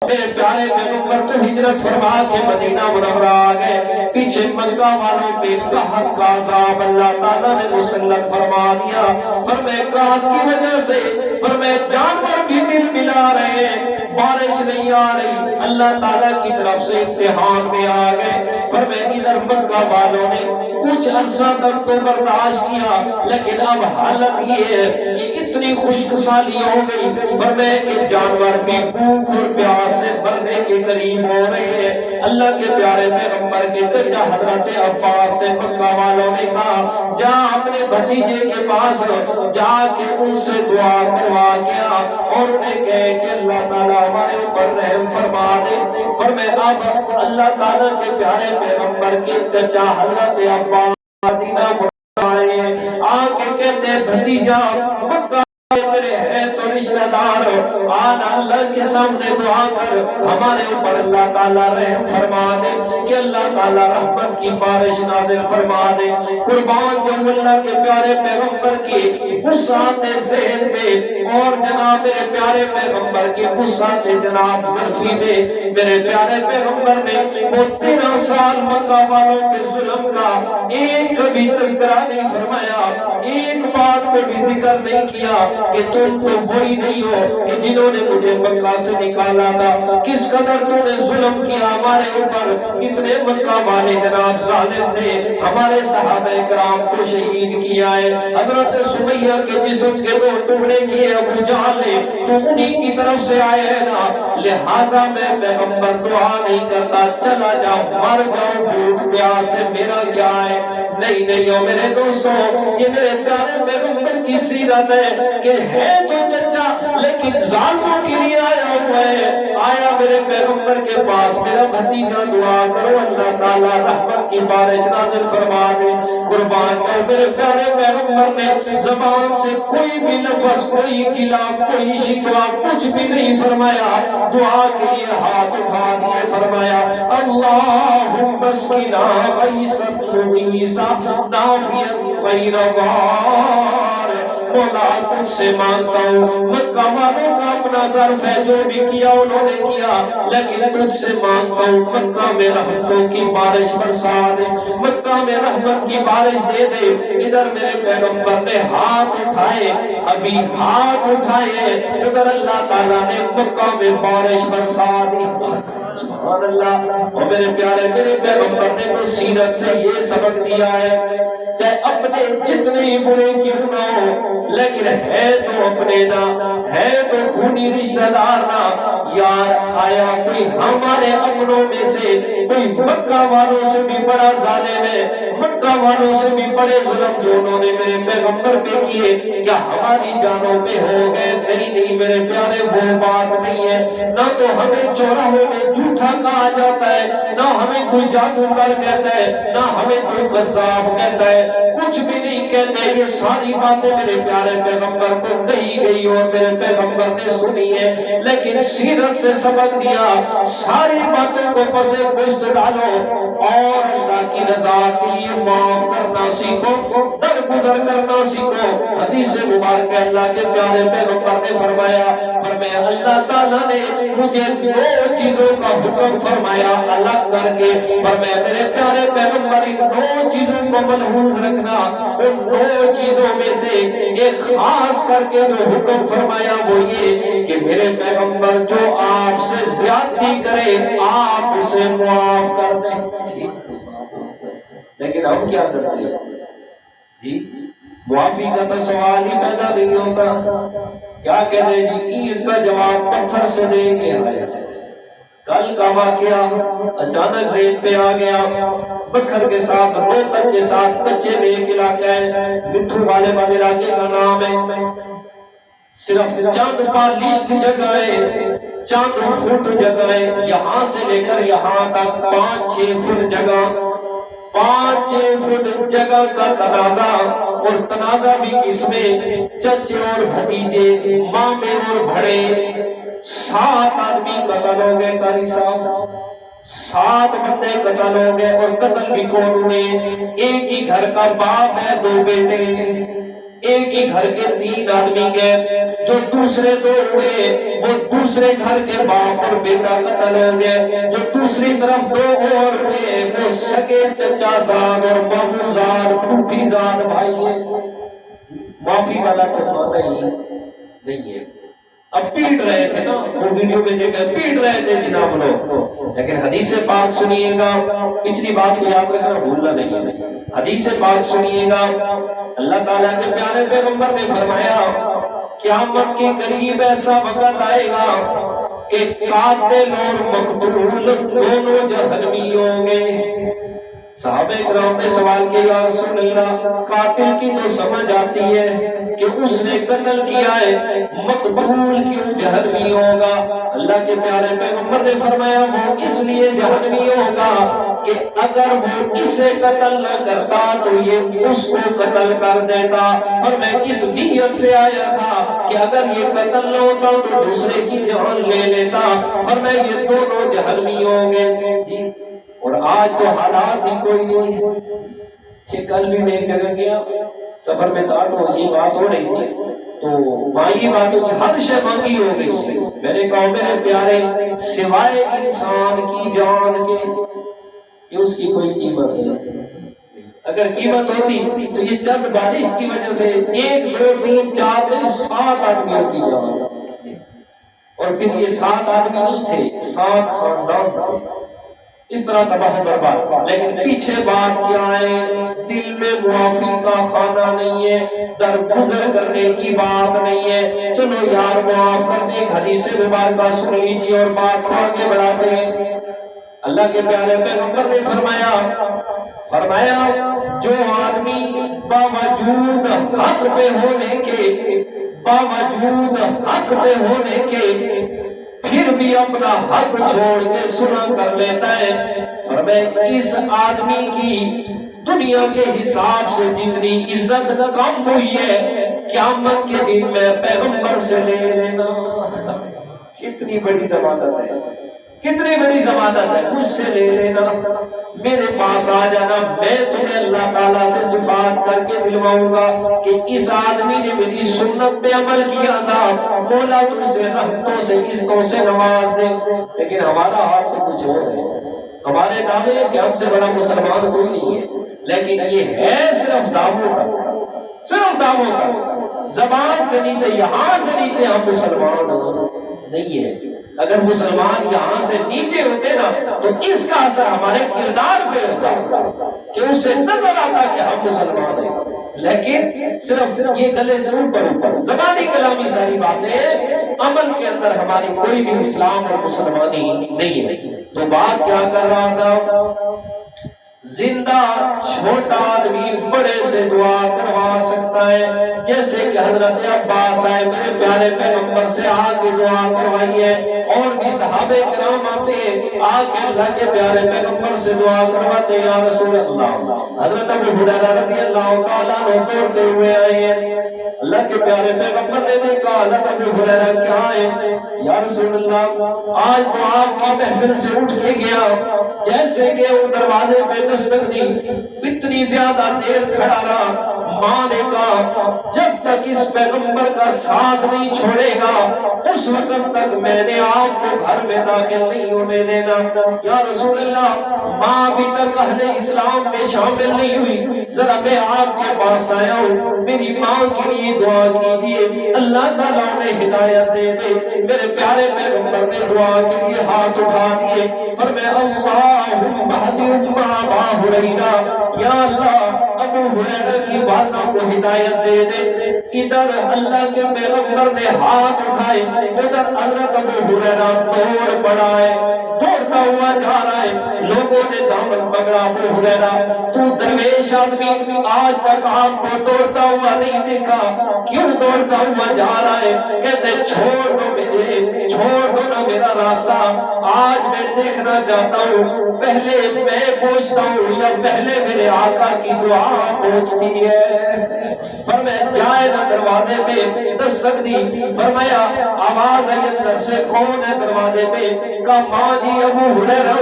میرے پیارے پیغمبر تو ہجرت فرما کے مدینہ منورہ آ گئے، پیچھے مکہ والوں پہ قحط کا عذاب اللہ تعالیٰ نے مسلط فرما دیا۔ فرمائے قحط کی وجہ سے فرمائے جانور بھی مل ملا رہے ہیں، بارش نہیں آ رہی، اللہ تعالیٰ کی طرف سے امتحان میں آ گئے۔ فرمائے ادھر مکہ والوں نے کچھ عرصہ تک تو برداشت کیا، لیکن اب حالت یہ ہے کہ اتنی خشک سالی ہو گئی، فرمائے کہ جانور بھی بھوک اور پیاس سے مرنے کے قریب ہو رہے ہیں۔ اللہ کے پیارے پیغمبر کے چچا حضرت عباس سے مکہ والوں نے کہا جا اپنے بھتیجے کے پاس جا کے ان سے دعا کروا گیا، اور انہیں کہے کہ اللہ تعالیٰ ہمارے اوپر رحم فرما دے۔ فرمائے اب اللہ تعالیٰ کے پیارے پیغمبر کے چچا حضرت عباس مدینہ آئے، آ کے کہتے بھتیجا مکہ تیرے ہے تو رشتہ دار آن اللہ کے سامنے دعا کر ہمارے اوپر اللہ تعالیٰ رحم فرما دے کہ اللہ تعالیٰ رحمت کی بارش نازل فرما دے۔ قربان جب اللہ کے پیارے پیغمبر کی وسعت ذہن پہ اور جناب میرے پیارے پیغمبر کی وسعت جناب ظرفی میں میرے پیارے پیغمبر نے وہ 13 سال مکہ والوں کے ظلم کا ایک کبھی تذکرہ نہیں فرمایا، ایک بات کو بھی ذکر نہیں کیا کہ تم تو وہی نہیں ہو کہ جنہوں نے مجھے مکہ سے نکالا تھا، کس قدر تم نے ظلم کیا ہمارے اوپر، کتنے مکہ والے جناب ظالم تھے، ہمارے صحابہ کرام کو شہید کیا ہے، حضرت سمیہ کے جسم کے 2 ٹکڑے کیے ابو جہل نے، تو انہی کی طرف سے آئے ہیں نا، لہٰذا میں پیغمبر دعا نہیں کرتا چلا جاؤ مر جاؤ بھوک پیاس سے میرا کیا ہے، نہیں نہیں ہو میرے دوستوں، یہ میرے پیارے پیغمبر کی سیرت ہے کہ ہے تو چچا لیکن ظالموں کے لیے آیا ہوا ہے، آیا میرے پیغمبر کے پاس میرا بھتیجا دعا کرو اللہ تعالیٰ رحمت کی بارش نازل فرما دے۔ قربان جاؤ میرے پیارے پیغمبر نے زبان سے کوئی بھی لفظ، کوئی گلا، کوئی شکوہ کچھ بھی نہیں فرمایا، دعا کے لیے ہاتھ اٹھا دیے، فرمایا اللہم اسقنا غیثا مغیثا نافعا غیر ضار، مولا تجھ سے مانتا ہوں، مکہ والوں کا اپنا ظرف ہے جو بھی کیا انہوں نے کیا، لیکن تجھ سے مانتا ہوں مکہ میں رحمتوں کی بارش برسا دے، مکہ میں رحمت کی بارش دے دے۔ ادھر میرے پیغمبر نے ہاتھ اٹھائے، ابھی ہاتھ اٹھائے، ادھر اللہ تعالیٰ نے مکہ میں بارش برسا دی۔ سبحان اللہ۔ اور میرے پیارے میرے پیغمبر نے تو سیرت سے یہ سبق دیا ہے، چاہے اپنے جتنے ہی برے کیوں نہ ہو لیکن ہے تو اپنے نہ، ہے تو خونی رشتہ دار نہ، یار آیا کوئی ہمارے اپنوں میں سے کوئی مکہ والوں سے بھی بڑا ظالم ہے، مکہ والوں سے بھی بڑے ظلم جو انہوں نے میرے پیغمبر پہ کیے کیا ہماری جانوں پہ ہو گئے؟ نہیں نہیں میرے پیارے وہ بات نہیں ہے، نہ تو ہمیں چوراہوں میں جھوٹا کہا جاتا ہے، نہ ہمیں کوئی جادوگر کہتا ہے، نہ ہمیں کوئی قذاب کہتا ہے، کچھ بھی نہیں کہتے، یہ ساری باتیں میرے پیارے پیغمبر کو کہی گئی اور میرے پیغمبر نے سنی ہے، لیکن سیرت سے سبق دیا، ساری باتوں کو پسے پشت ڈالو اور اللہ کی رضا کے لیے معاف کرنا سیکھو، درگزر کرنا سیکھو۔ حدیث مبارک اللہ کے پیارے پیغمبر نے فرمایا اللہ تعالیٰ نے مجھے 2 چیزوں کا حکم فرمایا الگ کر کے، فرمایا میرے پیارے پیغمبر ان 2 چیزوں کو ملحوظ رکھنا، ان 2 چیزوں میں سے ایک خاص کر کے جو حکم فرمایا وہ یہ کہ میرے پیغمبر جو آپ سے زیادتی کرے آپ اسے معاف کر دیں۔ لیکن ہم کیا کرتے ہیں جی؟ معافی کا تو سوال ہی پیدا نہیں ہوتا، کیا کہتے ہیں جی اینٹ کا جواب پتھر سے دیں گے۔ کل کا واقعہ اچانک ذہن پہ آ گیا، بکھر کے ساتھ روہتک کے ساتھ کچے میں ایک علاقہ ہے، مٹھو والے علاقے کا نام ہے، صرف چند پالشت جگہ ہے، چند فٹ جگہ ہے، یہاں سے لے کر یہاں تک 5-6 فٹ جگہ، 5-6 فٹ جگہ کا تنازع، اور تنازع بھی کس میں؟ چچے اور بھتیجے، مامے اور بھڑے، 7 آدمی قتل ہو گئے، قاری صاحب 7 بندے قتل ہو گئے، اور قتل بھی کون ہوئے؟ ایک ہی گھر کا باپ ہے، 2 بیٹے، ایک ہی گھر کے 3 آدمی گئے، جو دوسرے 2 ہوئے وہ دوسرے گھر کے باپ اور بیٹا قتل ہو گئے، جو دوسری طرف 2 اور ہوئے وہ سگے چچا زاد اور مامو زاد پھوپھی زاد بھائی ہیں۔ معافی والا تو مانا ہی نہیں ہے۔ اب پیٹ رہے تھے نا، وہ ویڈیو میں دیکھا پیٹ رہے تھے جناب لوگ، لیکن حدیث پاک سنیے گا، پچھلی بات کو یاد رکھنا بھولنا نہیں ہے، حدیث پاک سنیے گا۔ اللہ تعالیٰ کے پیارے پیغمبر نے فرمایا قیامت کے قریب ایسا وقت آئے گا کہ قاتل اور مقتول دونوں جہنمی ہوں گے۔ صحابہ کرام نے سوال کیا یا رسول اللہ قاتل کی تو سمجھ آتی ہے کہ اس نے قتل کیا ہے، مقتول کیوں جہنمی ہوگا؟ اللہ کے پیارے پیغمبر نے فرمایا وہ اس لیے جہنمی ہوگا کہ اگر وہ اسے قتل نہ کرتا تو یہ اس کو قتل کر دیتا، اور میں اس نیت سے آیا تھا کہ اگر یہ قتل نہ ہوتا تو دوسرے کی جان لے لیتا، اور میں یہ دونوں جہنمی ہوں گے۔ اور آج تو حالات ہی کوئی نہیں ہے کہ کل بھی میں ایک جگہ گیا، سفر میں تھا تو یہ بات ہو رہی تھی، تو وہاں یہ بات ہو کہ ہر شے مانگی ہو گئی۔ میں نے کہا میرے پیارے سوائے انسان کی جان کے کہ اس کی کوئی قیمت نہیں، اگر قیمت ہوتی تو یہ چند بارش کی وجہ سے 1 2 3 4 7 آدمیوں کی جان، اور پھر یہ 7 آدمی نہیں تھے، 7 خاندان تھے، اس طرح تباہ و برباد۔ لیکن پیچھے بات کیا ہے، دل میں معافی کا خانہ نہیں ہے، درگزر کرنے کی بات نہیں ہے، چلو یار معاف کر دیں، حدیث مبارکہ سن لیجیے اور بات کو آگے بڑھاتے ہیں۔ اللہ کے پیارے پیغمبر نے فرمایا جو آدمی باوجود حق پہ ہونے کے پھر بھی اپنا حق چھوڑ کے سنا کر لیتا ہے، اور میں اس آدمی کی دنیا کے حساب سے جتنی عزت کم ہوئی ہے قیامت کے دن میں پیغمبر سے لے لینا۔ کتنی بڑی ضمانت ہے، کتنی بڑی ضمانت ہے، مجھ سے لے لینا، میرے پاس آ جانا، میں تمہیں اللہ تعالیٰ سے صفات کر کے دلواؤں گا کہ اس آدمی نے میری سنت پہ عمل کیا تھا، مولا تو اسے رحمتوں سے عزتوں سے نواز دے۔ لیکن ہمارا حال تو کچھ اور ہے، ہمارے دعوے ہیں کہ ہم سے بڑا مسلمان کوئی نہیں ہے، لیکن یہ ہے صرف دعووں تک، صرف دعووں تک، زبان سے نیچے، یہاں سے نیچے ہم مسلمان نہیں ہے۔ اگر مسلمان یہاں سے نیچے ہوتے نا تو اس کا اثر ہمارے کردار پہ ہوتا کہ اس سے نظر آتا کہ ہم مسلمان ہیں، لیکن صرف یہ گلے سے اوپر زبانی کلامی ساری باتیں، عمل کے اندر ہماری کوئی بھی اسلام اور مسلمانی نہیں ہے۔ تو بات کیا کر رہا تھا، زندہ چھوٹا آدمی بڑے سے دعا کروا سکتا ہے، جیسے کہ حضرت عباس آئے میرے پیارے پیغمبر سے آ کے دعا کروائی ہے، اور بھی صحابہ کرام آتے ہیں آ کے اللہ کے پیارے پیغمبر سے دعا کرواتے ہیں، یا رسول اللہ۔ حضرت ابو ہریرہ رضی اللہ تعالیٰ عنہ دوڑتے ہوئے آئے ہیں، اللہ کے پیارے پیغمبر نے دیکھا حضرت ابو ہریرہ کیا ہے، یا رسول اللہ آج تو آپ کی محفل سے اٹھ کے گیا، جیسے کہ وہ دروازے پہ دستک دی، اتنی زیادہ دیر کھڑا رہا، ماں نے کہا جب تک اس پیغمبر کا ساتھ نہیں چھوڑے گا اس وقت تک میں نے آپ کو گھر میں داخل نہیں ہونے دینا۔ یا رسول اللہ ماں ابھی تک اہل اسلام میں شامل نہیں ہوئی، ذرا میں آپ کے پاس آیا ہوں، میری ماں کے لیے دعا کیجیے، اللہ تعالیٰ نے ہدایت دے دے۔ میرے پیارے پیغمبر نے دعا کے لیے ہاتھ اٹھا دیے، اور میں اللہم اہدی ابا ہریرہ، یا اللہ ابو ہریرہ کی باتوں کو ہدایت دے دے۔ ادھر اللہ کے پیغمبر نے ہاتھ اٹھائے، ادھر حضرت ابو ہریرہ دوڑ پڑا ہے، دوڑتا ہوا جا رہا ہے، لوگوں نے دامن پکڑا، ابو ہریرہ تو درویش آدمی آج تک آپ کو دوڑتا ہوا نہیں دیکھا، کیوں دوڑتا ہوا جا رہا ہے؟ کہتے چھوڑ دو نا میرا راستہ، آج میں دیکھنا چاہتا ہوں پہلے میں پوچھتا ہوں یا پہلے میرے آقا کی دعا پہنچتی ہے۔ فرمایا جائے نا دروازے پہ دستک دی، فرمایا آواز آئی اندر سے کون ہے دروازے پہ؟ کہا ماں جی ابو ہریرہ،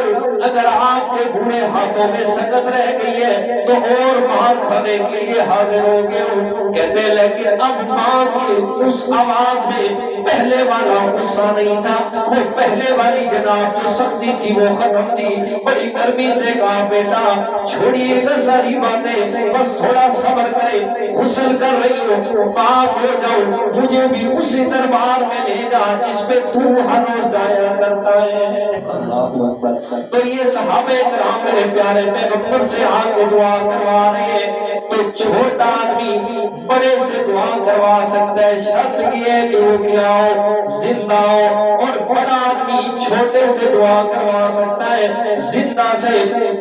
اگر آپ کے بوڑھے ہاتھوں میں سکت رہ گئی ہے تو اور مار کھانے کے لیے حاضر ہو گئے ہوں۔ کہتے لیکن اب ماں کی اس آواز میں پہلے والا غصہ نہیں تھا، وہ پہلے والی جناب جو سختی تھی وہ ختم تھی، بڑی نرمی سے کہا بیٹا چھوڑیے گا ساری باتیں، بس تھوڑا صبر کرے، غسل کر رہی ہو پاک ہو جاؤ، مجھے بھی اسی دربار میں لے جا جس پہ تو ہر روز جایا کرتا ہے۔ اللہ اکبر۔ تو یہ صحابہ کرام میرے پیارے پیغمبر سے آ کے دعا کروا رہے ہیں، تو چھوٹا آدمی بڑے سے دعا کروا سکتا ہے، شرط یہ ہے کہ وہ کیا ہو، زندہ ہو، اور بڑا آدمی چھوٹے سے دعا کروا سکتا ہے زندہ سے۔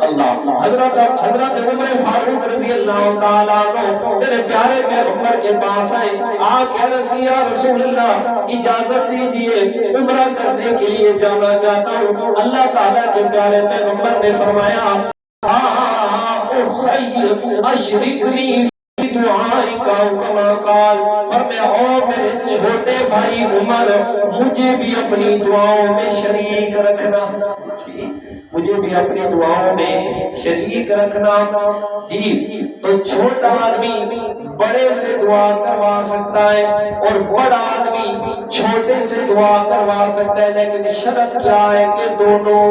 اللہ حضرت عمر فاروق رضی اللہ تعالیٰ عنہ میرے پیارے پیغمبر کے پاس آئے، آ کے عرض کیا رسول اللہ اجازت دیجئے عمرہ کرنے کے لیے جانا چاہتا ہوں۔ اللہ تعالیٰ کے پیارے پیغمبر نے فرمایا اشرکنی فی دعائی کا کما قال، فرمایا او میرے چھوٹے بھائی عمر مجھے بھی اپنی دعاؤں میں شریک رکھنا، مجھے بھی اپنی دعاؤں میں شریک رکھنا۔ جی تو چھوٹا آدمی بڑے سے دعا کروا سکتا ہے اور بڑا آدمی چھوٹے سے دعا کروا سکتا ہے، لیکن شرط کیا ہے کہ دونوں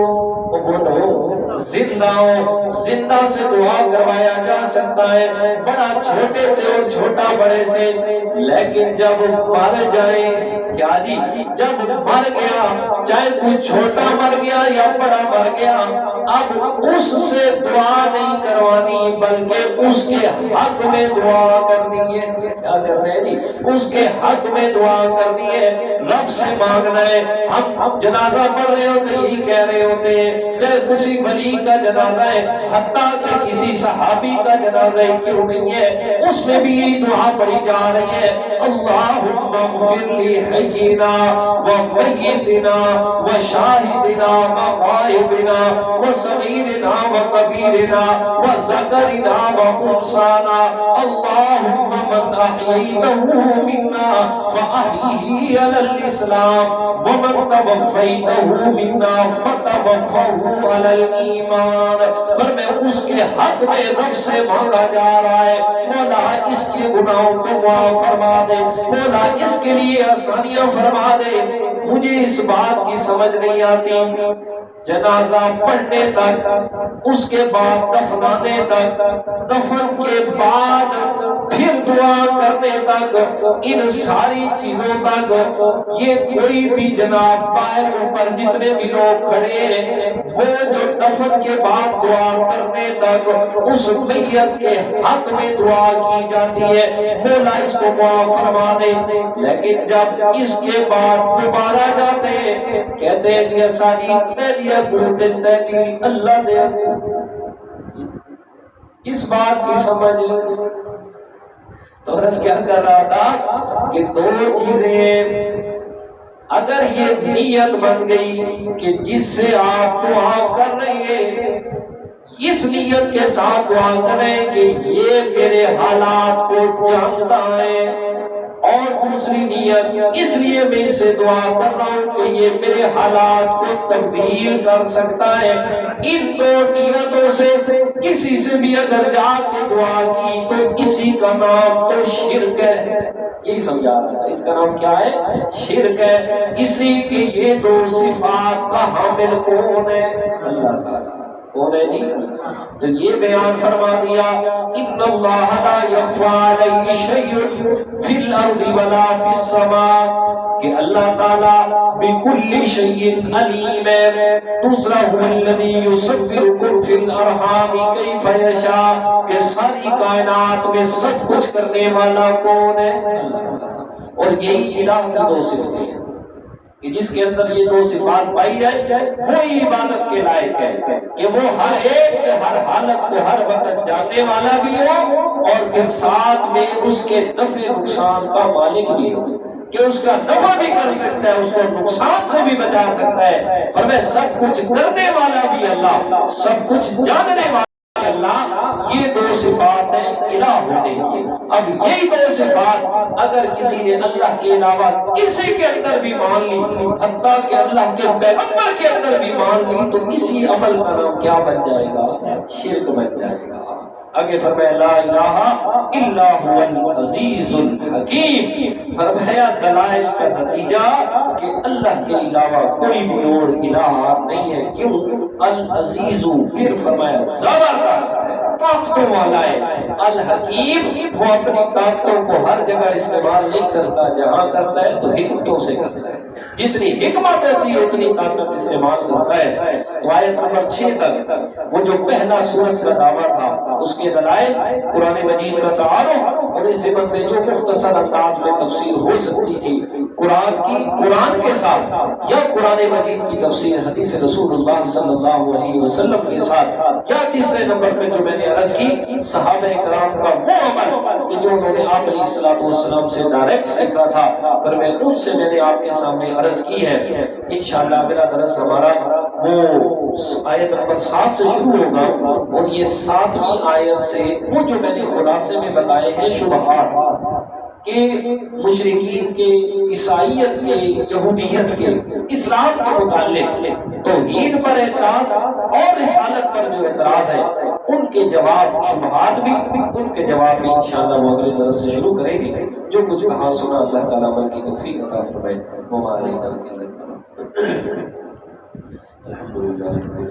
زندہ ہو، زندہ سے دعا کروایا جا سکتا ہے، بڑا چھوٹے سے اور چھوٹا بڑے سے۔ لیکن جب مر جائے، کیا جی جب مر گیا، چاہے کوئی چھوٹا مر گیا یا بڑا مر گیا، اب اس سے دعا نہیں کروانی بلکہ اس کے حق میں دعا کرنی ہے۔ کیا کرنا ہے جی؟ اس کے حق میں دعا کرنی ہے، رب سے مانگنا ہے۔ ہم جنازہ پڑھ رہے ہوتے یہی کہہ رہے ہوتے ہیں، چاہے کسی ولی کا جنازہ ہے، حتیٰ کہ کسی صحابی کا جنازہ کیوں نہیں ہے، اس میں بھی یہی دعا پڑھی جا رہی ہے، اللہم اغفر لی حینا و میتنا و شاہدنا و غائبنا و صغیرنا و کبیرنا و ذکرنا و انسانا، اللہم من احییتہ منا فاحیہ علی الاسلام ومن توفیتہ منا فتوفہ علی الایمان۔ فرمایا اس کے حق میں رب سے مانگا جا رہا ہے، مولا اس کے گناہوں کو معاف فرما دے، مولا اس کے لیے آسانیاں فرما دے۔ مجھے اس بات کی سمجھ نہیں آتی، جنازہ پڑھنے تک، اس کے بعد دفنانے تک، دفن کے بعد پھر دعا کرنے تک، ان ساری چیزوں تک یہ کوئی بھی جناب باہر اوپر جتنے بھی لوگ کھڑے ہیں، وہ جو دفن کے بعد دعا کرنے تک اس میت کے حق میں دعا کی جاتی ہے، مولا اس کو معاف فرما دے۔ لیکن جب اس کے بعد دوبارہ جاتے ہیں، کہتے ہیں جی ساری تیلی اللہ دے، اس بات کی سمجھ تو عرض کیا کر رہا تھا کہ دو چیزیں اگر یہ نیت بن گئی کہ جس سے آپ دعا کر رہے ہیں اس نیت کے ساتھ دعا کریں کہ یہ میرے حالات کو جانتا ہے، اور دوسری نیت اس لیے میں اس سے دعا کر رہا ہوں کہ یہ میرے حالات کو تبدیل کر سکتا ہے، ان دو نیتوں سے کسی سے بھی اگر جا کے دعا کی تو اسی کا نام تو شرک ہے۔ یہی سمجھا رہا تھا، اس کا نام کیا ہے؟ شرک ہے، اس لیے کہ یہ دو صفات کا حامل کون ہے؟ اللہ تعالیٰ۔ کون ہے جی؟ تو یہ بیان فرما دیا ان اللہ لا یخفی علیہ شیء فی الارض ولا فی السماء، کہ اللہ تعالیٰ بکل شیء علیم ہے۔ دوسرا هو الذی یصورکم فی الارحام کیف یشاء، کہ ساری کائنات میں سب کچھ کرنے والا کون ہے؟ اور یہی الہ کی دو صفتیں ہیں کہ جس کے اندر یہ دو صفات پائی جائے وہی عبادت کے لائق ہے، کہ وہ ہر ایک ہر حالت کو ہر وقت جاننے والا بھی ہو، اور پھر ساتھ میں اس کے نفع نقصان کا مالک بھی ہو، کہ اس کا نفع بھی کر سکتا ہے، اس کو نقصان سے بھی بچا سکتا ہے۔ فرمایا سب کچھ کرنے والا بھی اللہ، سب کچھ جاننے والا اللہ، یہ دو صفات ہیں الہ ہونے کی۔ اب یہی دو صفات اگر کسی نے اللہ کے علاوہ کسی کے اندر بھی مان لی، حتیٰ کہ اللہ کے پیغمبر کے اندر بھی مان لی، تو اسی عمل کا نام کیا بن جائے گا؟ شرک بن جائے گا۔ آگے فرمایا لا الہ الا هو العزیز الحکیم، فرمایا دلائل کا نتیجہ کہ اللہ کے علاوہ کوئی بھی اور الہ نہیں ہے۔ کیوں؟ العزیز، پھر فرمایا زبردست، طاقتوں والا ہے۔ الحکیم وہ اپنی طاقتوں کو ہر جگہ استعمال نہیں کرتا، جہاں کرتا ہے تو حکمتوں سے کرتا ہے، جتنی حکمت ہوتی ہے اتنی طاقت استعمال کرتا ہے۔ تو آیت نمبر 6 تک وہ جو پہلا سورت کا دعویٰ تھا اس کے دلائل، قرآن مجید کا تعارف اور اس ضمن میں جو مختصر انداز میں تفسیر ہو سکتی تھی قرآن کے ساتھ، یا قرآن مجید کی تفسیر حدیث رسول اللہ صلی اللہ علیہ وسلم کے ساتھ، یا تیسرے نمبر پہ جو میں نے عرض کی صحابہ کرام کا وہ عمل کہ جو انہوں نے آپ علیہ الصلوۃ والسلام سے ڈائریکٹ سیکھا تھا، پر میں ان سے میں نے آپ کے سامنے عرض کی ہے۔ انشاءاللہ میرا درس ہمارا وہ آیت نمبر 7 سے شروع ہوگا، اور یہ 7ویں آیت سے وہ جو میں نے خلاصے میں بتائے ہیں شبہات کہ مشرکین کے، عیسائیت کے، یہودیت کے، اسلام کے متعلق توحید پر اعتراض اور رسالت پر جو اعتراض ہے ان کے جواب، شبہات بھی ان کے جواب بھی انشاءاللہ وہ اگلے درس سے شروع کریں گے۔ جو کچھ کہا سنا اللہ تعالیٰ عمل کی توفیق عطا فرمائے۔ وما علینا الا البلاغ۔ الحمدللہ۔